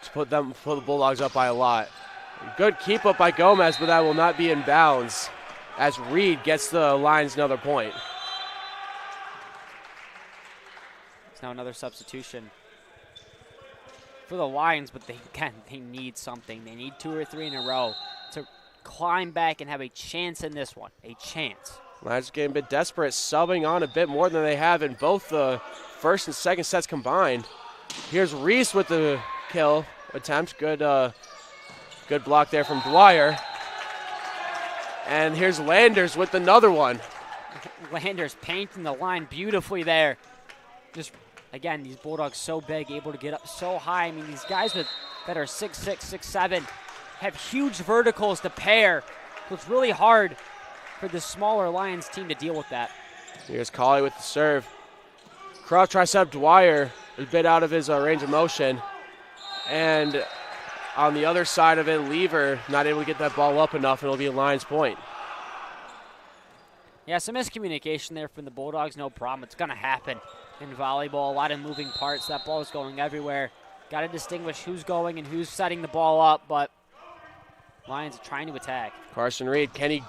to put the Bulldogs up by a lot. Good keep up by Gomez, but that will not be in bounds as Reed gets the Lions another point. It's now another substitution for the Lions, but they need something. They need 2 or 3 in a row to climb back and have a chance in this one. A chance. Lions getting a bit desperate, subbing on a bit more than they have in both the first and second sets combined. Here's Reese with the kill attempt. Good block there from Dwyer. And here's Landers with another one. Landers painting the line beautifully there. Just, again, these Bulldogs so big, able to get up so high. I mean, these guys that are 6'6", 6'7", have huge verticals to pair. So it's really hard for the smaller Lions team to deal with that. Here's Colley with the serve. Cross tries to set up Dwyer, a bit out of his range of motion. And on the other side of it, Lever not able to get that ball up enough, and it'll be a Lions point. Yeah, some miscommunication there from the Bulldogs, no problem. It's going to happen in volleyball. A lot of moving parts. That ball is going everywhere. Got to distinguish who's going and who's setting the ball up, but Lions are trying to attack. Carson Reed, can he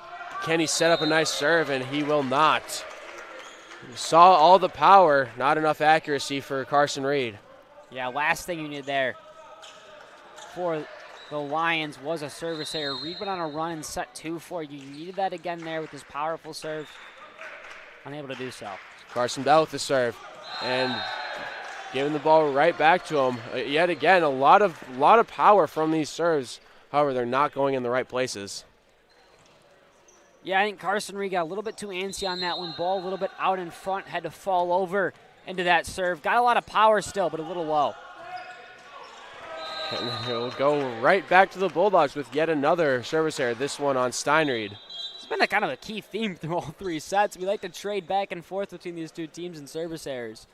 set up a nice serve? And he will not. You saw all the power, not enough accuracy for Carson Reed. Yeah, last thing you need there for the Lions was a service error. Reed went on a run in set 2 for you. You needed that again there with his powerful serve. Unable to do so. Carson Bell with the serve and giving the ball right back to him. Yet again, a lot of power from these serves. However, they're not going in the right places. Yeah, I think Carson Reed got a little bit too antsy on that one. Ball a little bit out in front, had to fall over into that serve. Got a lot of power still, but a little low. And he'll go right back to the Bulldogs with yet another service error, this one on Steinried. It's been a kind of a key theme through all 3 sets. We like to trade back and forth between these 2 teams in service errors.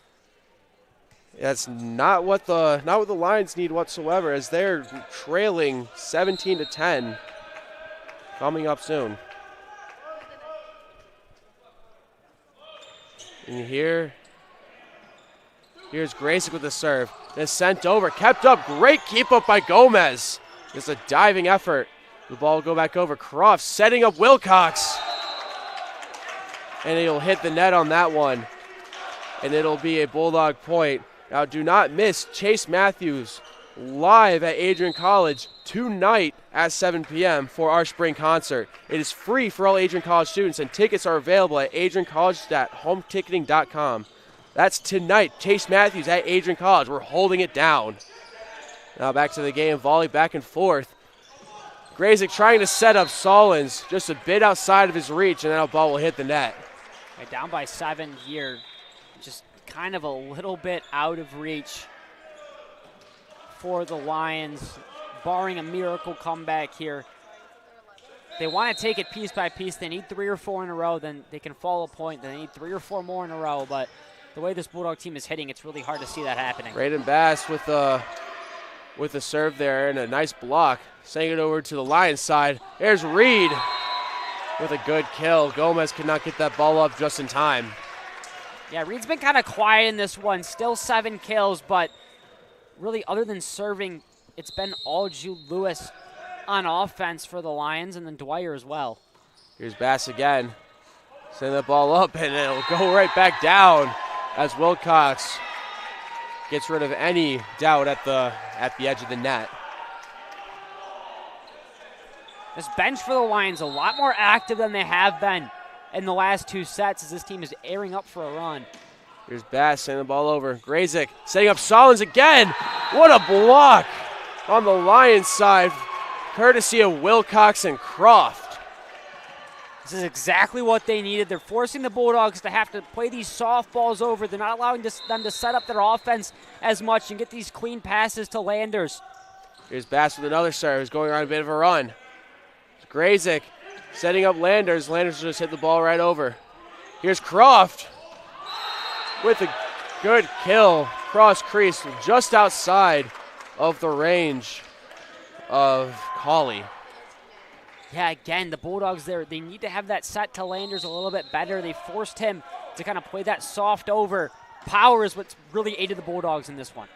That's not what the Lions need whatsoever, as they're trailing 17-10 coming up soon. And here's Grayson with the serve. It's sent over, kept up, great keep up by Gomez. It's a diving effort. The ball will go back over. Croft setting up Wilcox. And he'll hit the net on that one. And it'll be a Bulldog point. Now do not miss Chase Matthews live at Adrian College tonight at 7 p.m. for our spring concert. It is free for all Adrian College students, and tickets are available at adriancollege.hometicketing.com. That's tonight, Chase Matthews at Adrian College. We're holding it down. Now back to the game, volley back and forth. Grazik trying to set up Solins, just a bit outside of his reach, and that ball will hit the net. Right, down by 7 here. Just kind of a little bit out of reach for the Lions, barring a miracle comeback here. They want to take it piece by piece. They need 3 or 4 in a row, then they can fall a point. They need 3 or 4 more in a row, but the way this Bulldog team is hitting, it's really hard to see that happening. Braden Bass with the serve there and a nice block. Sending it over to the Lions side. There's Reed with a good kill. Gomez could not get that ball up just in time. Yeah, Reed's been kind of quiet in this one. Still 7 kills, but really other than serving, it's been all Jude Lewis on offense for the Lions, and then Dwyer as well. Here's Bass again. Send that ball up, and it'll go right back down as Wilcox gets rid of any doubt at the edge of the net. This bench for the Lions a lot more active than they have been in the last 2 sets as this team is airing up for a run. Here's Bass sending the ball over. Grazik setting up Solins again. What a block on the Lions side, courtesy of Wilcox and Croft. This is exactly what they needed. They're forcing the Bulldogs to have to play these softballs over. They're not allowing them to set up their offense as much and get these clean passes to Landers. Here's Bass with another serve. He's going on a bit of a run. Grazik setting up Landers. Landers just hit the ball right over. Here's Croft with a good kill. Cross crease just outside of the range of Colley. Yeah, again, the Bulldogs there, they need to have that set to Landers a little bit better. They forced him to kind of play that soft over. Power is what's really aided the Bulldogs in this one.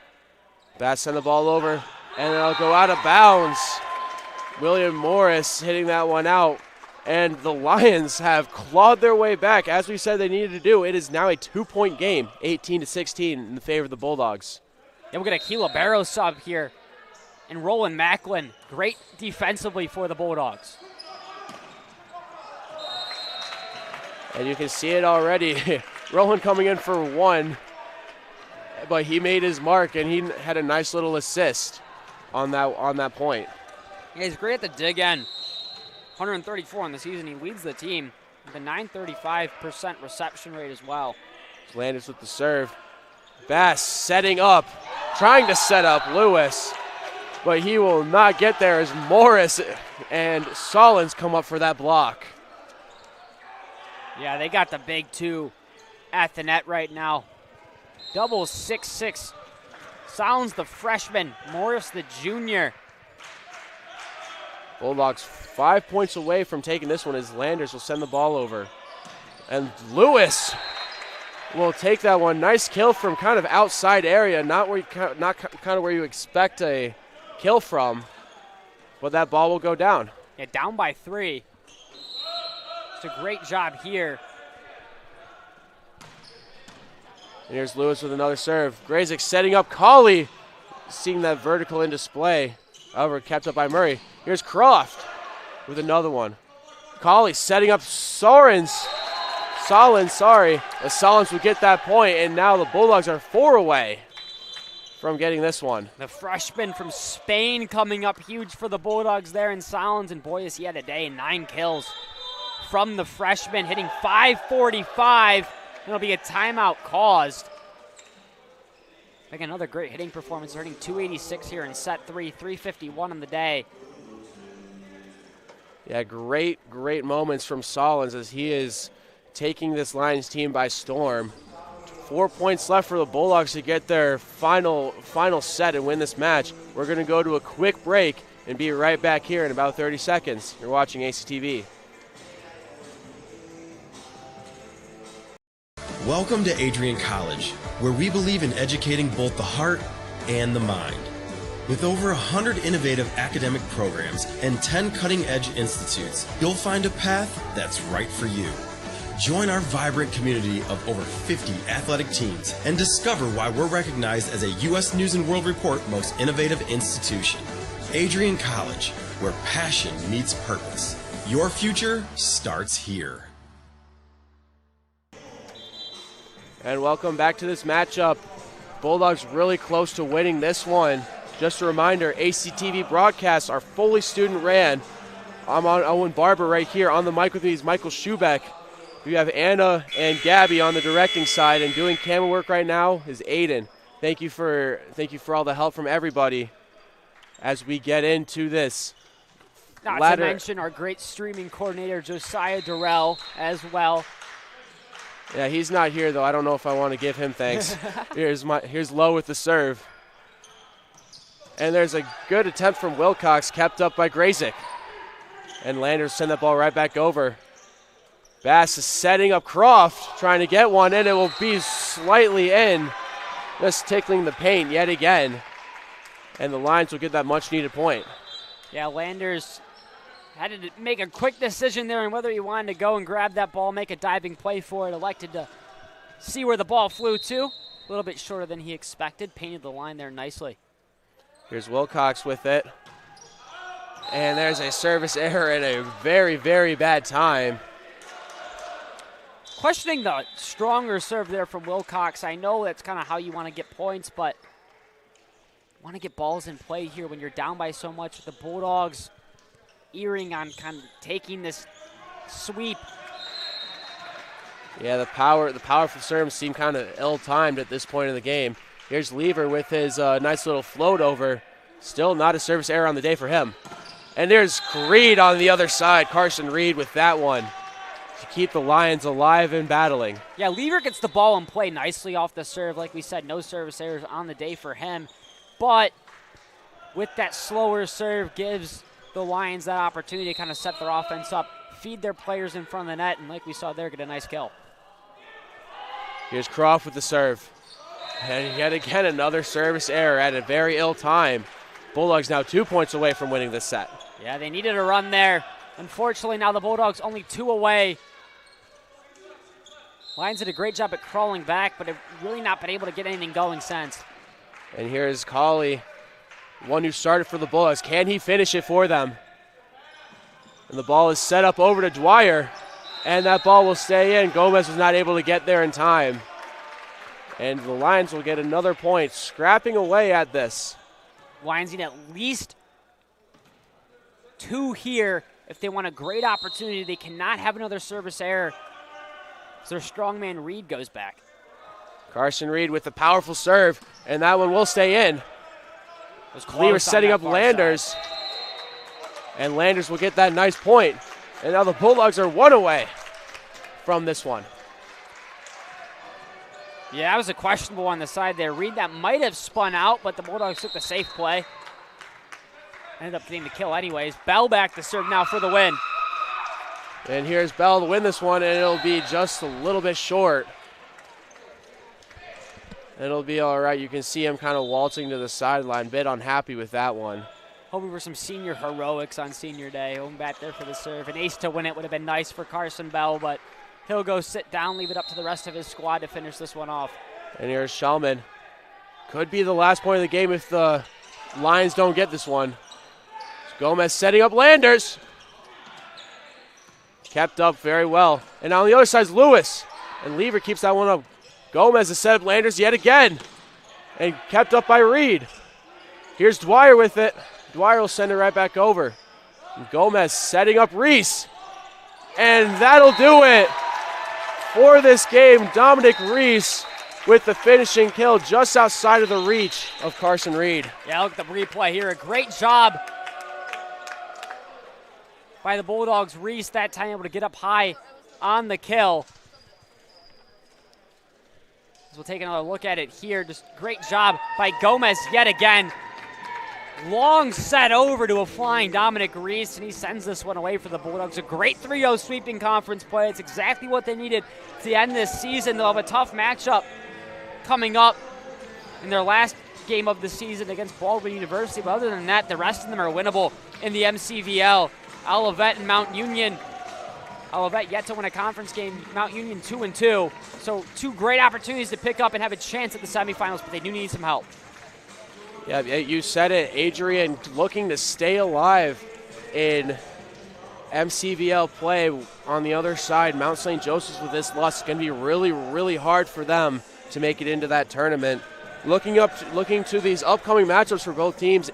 Bass send the ball over, and it'll go out of bounds. William Morris hitting that one out, and the Lions have clawed their way back. As we said they needed to do, it is now a 2-point game, 18-16 in the favor of the Bulldogs. Then we'll get a Kilo Barrow sub here. And Roland Macklin, great defensively for the Bulldogs. And you can see it already. Roland coming in for 1, but he made his mark, and he had a nice little assist on that point. Yeah, he's great at the dig end. 134 on the season. He leads the team with a 935% reception rate as well. Landers with the serve. Bass setting up, trying to set up Lewis, but he will not get there as Morris and Solins come up for that block. Yeah, they got the big 2 at the net right now. Double 6-6. Solins the freshman, Morris the junior. Bulldogs 5 points away from taking this one as Landers will send the ball over. And Lewis will take that one. Nice kill from kind of outside area, not kind of where you expect a kill from, but that ball will go down. Yeah, down by 3. It's a great job here. And here's Lewis with another serve. Grazik setting up Colley, seeing that vertical in display. However, kept up by Murray. Here's Croft with another one. Colley setting up Solins, as Solins would get that point, and now the Bulldogs are 4 away from getting this one. The freshman from Spain coming up huge for the Bulldogs there in Solins, and boy, has he had a day. 9 kills from the freshman, hitting .545. It'll be a timeout caused. Like another great hitting performance, hitting .286 here in set 3, .351 on the day. Yeah, great moments from Solins as he is taking this Lions team by storm. 4 points left for the Bulldogs to get their final set and win this match. We're going to go to a quick break and be right back here in about 30 seconds. You're watching ACTV. Welcome to Adrian College, where we believe in educating both the heart and the mind. With over 100 innovative academic programs and 10 cutting-edge institutes, you'll find a path that's right for you. Join our vibrant community of over 50 athletic teams and discover why we're recognized as a U.S. News & World Report Most Innovative Institution. Adrian College, where passion meets purpose. Your future starts here. And welcome back to this matchup. Bulldogs really close to winning this one. Just a reminder, ACTV broadcasts are fully student ran. I'm on Owen Barber right here. On the mic with me is Michael Schubeck. We have Anna and Gabby on the directing side, and doing camera work right now is Aiden. Thank you for all the help from everybody as we get into this. Not to mention our great streaming coordinator, Josiah Durrell, as well. Yeah, he's not here, though. I don't know if I want to give him thanks. Here's Lowe with the serve. And there's a good attempt from Wilcox, kept up by Grazik. And Landers send that ball right back over. Bass is setting up Croft, trying to get one in. It will be slightly in, just tickling the paint yet again. And the Lions will get that much-needed point. Yeah, Landers had to make a quick decision there on whether he wanted to go and grab that ball, make a diving play for it. Elected to see where the ball flew to. A little bit shorter than he expected. Painted the line there nicely. Here's Wilcox with it. And there's a service error at a very, very bad time. Questioning the stronger serve there from Wilcox. I know that's kind of how you want to get points, but you want to get balls in play here when you're down by so much. The Bulldogs earring on kind of taking this sweep. Yeah, the powerful serves seem kind of ill-timed at this point in the game. Here's Lever with his nice little float over. Still not a service error on the day for him. And there's Reed on the other side. Carson Reed with that one to keep the Lions alive and battling. Yeah, Lever gets the ball in play nicely off the serve. Like we said, no service errors on the day for him. But with that slower serve gives the Lions that opportunity to kind of set their offense up, feed their players in front of the net, and like we saw there, get a nice kill. Here's Croft with the serve. And yet again, another service error at a very ill time. Bulldogs now 2 points away from winning this set. Yeah, they needed a run there. Unfortunately, now the Bulldogs only 2 away. Lions did a great job at crawling back, but have really not been able to get anything going since. And here's Colley, one who started for the Bulldogs. Can he finish it for them? And the ball is set up over to Dwyer, and that ball will stay in. Gomez was not able to get there in time. And the Lions will get another point, scrapping away at this. Lions need at least 2 here if they want a great opportunity. They cannot have another service error, so their strongman Reed goes back. Carson Reed with the powerful serve, and that one will stay in. Lever setting up Landers, and Landers will get that nice point. And now the Bulldogs are 1 away from this one. Yeah, that was a questionable on the side there. Reed, that might have spun out, but the Bulldogs took the safe play. Ended up getting the kill anyways. Bell back to serve now for the win. And here's Bell to win this one, and it'll be just a little bit short. It'll be all right. You can see him kind of waltzing to the sideline, bit unhappy with that one. Hoping for some senior heroics on senior day. Going back there for the serve. An ace to win it would have been nice for Carson Bell, but he'll go sit down, leave it up to the rest of his squad to finish this one off. And here's Shulman. Could be the last point of the game if the Lions don't get this one. Gomez setting up Landers. Kept up very well. And on the other side is Lewis. And Lever keeps that one up. Gomez has set up Landers yet again. And kept up by Reed. Here's Dwyer with it. Dwyer will send it right back over. And Gomez setting up Reese. And that'll do it for this game. Dominic Reese with the finishing kill just outside of the reach of Carson Reed. Yeah, look at the replay here. A great job by the Bulldogs. Reese that time able to get up high on the kill. We'll take another look at it here. Just great job by Gomez yet again. Long set over to a flying Dominic Reese, and he sends this one away for the Bulldogs. A great 3-0 sweeping conference play. It's exactly what they needed to end this season. They'll have a tough matchup coming up in their last game of the season against Baldwin University. But other than that, the rest of them are winnable in the MCVL. Olivet and Mount Union. Olivet yet to win a conference game. Mount Union 2-2. So 2 great opportunities to pick up and have a chance at the semifinals, but they do need some help. Yeah, you said it. Adrian looking to stay alive in MCVL play. On the other side, Mount St. Joseph's with this loss, it's going to be really, really hard for them to make it into that tournament. Looking to these upcoming matchups for both teams,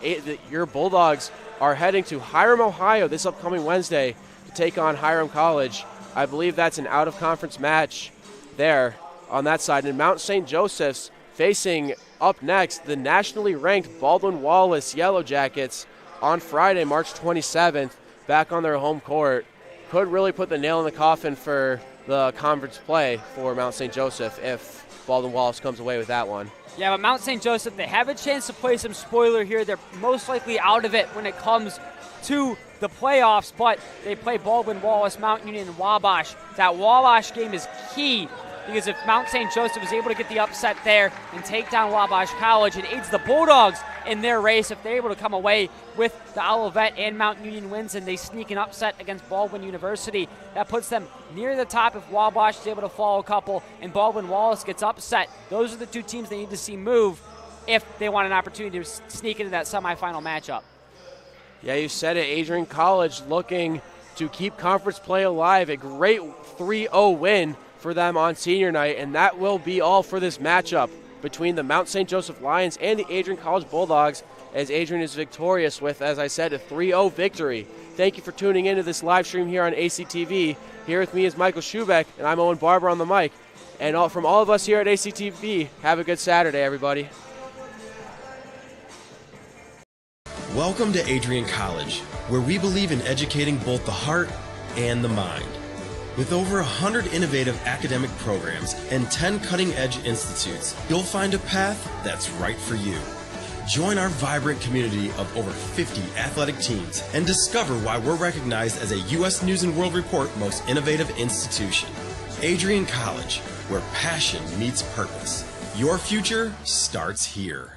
your Bulldogs are heading to Hiram, Ohio this upcoming Wednesday to take on Hiram College. I believe that's an out-of-conference match there on that side. And Mount St. Joseph's facing up next the nationally ranked Baldwin-Wallace Yellow Jackets on Friday, March 27th, back on their home court. Could really put the nail in the coffin for the conference play for Mount St. Joseph if Baldwin-Wallace comes away with that one. Yeah, but Mount St. Joseph, they have a chance to play some spoiler here. They're most likely out of it when it comes to the playoffs, but they play Baldwin-Wallace, Mount Union, and Wabash. That Wabash game is key because if Mount St. Joseph is able to get the upset there and take down Wabash College, it aids the Bulldogs in their race. If they're able to come away with the Olivet and Mount Union wins and they sneak an upset against Baldwin University, that puts them near the top if Wabash is able to fall a couple and Baldwin-Wallace gets upset. Those are the two teams they need to see move if they want an opportunity to sneak into that semifinal matchup. Yeah, you said it. Adrian College looking to keep conference play alive. A great 3-0 win for them on senior night, and that will be all for this matchup between the Mount St. Joseph Lions and the Adrian College Bulldogs, as Adrian is victorious with, as I said, a 3-0 victory. Thank you for tuning into this live stream here on ACTV. Here with me is Michael Schubeck, and I'm Owen Barber on the mic. And from all of us here at ACTV, have a good Saturday, everybody. Welcome to Adrian College, where we believe in educating both the heart and the mind. With over 100 innovative academic programs and 10 cutting-edge institutes, you'll find a path that's right for you. Join our vibrant community of over 50 athletic teams and discover why we're recognized as a U.S. News & World Report Most Innovative Institution. Adrian College, where passion meets purpose. Your future starts here.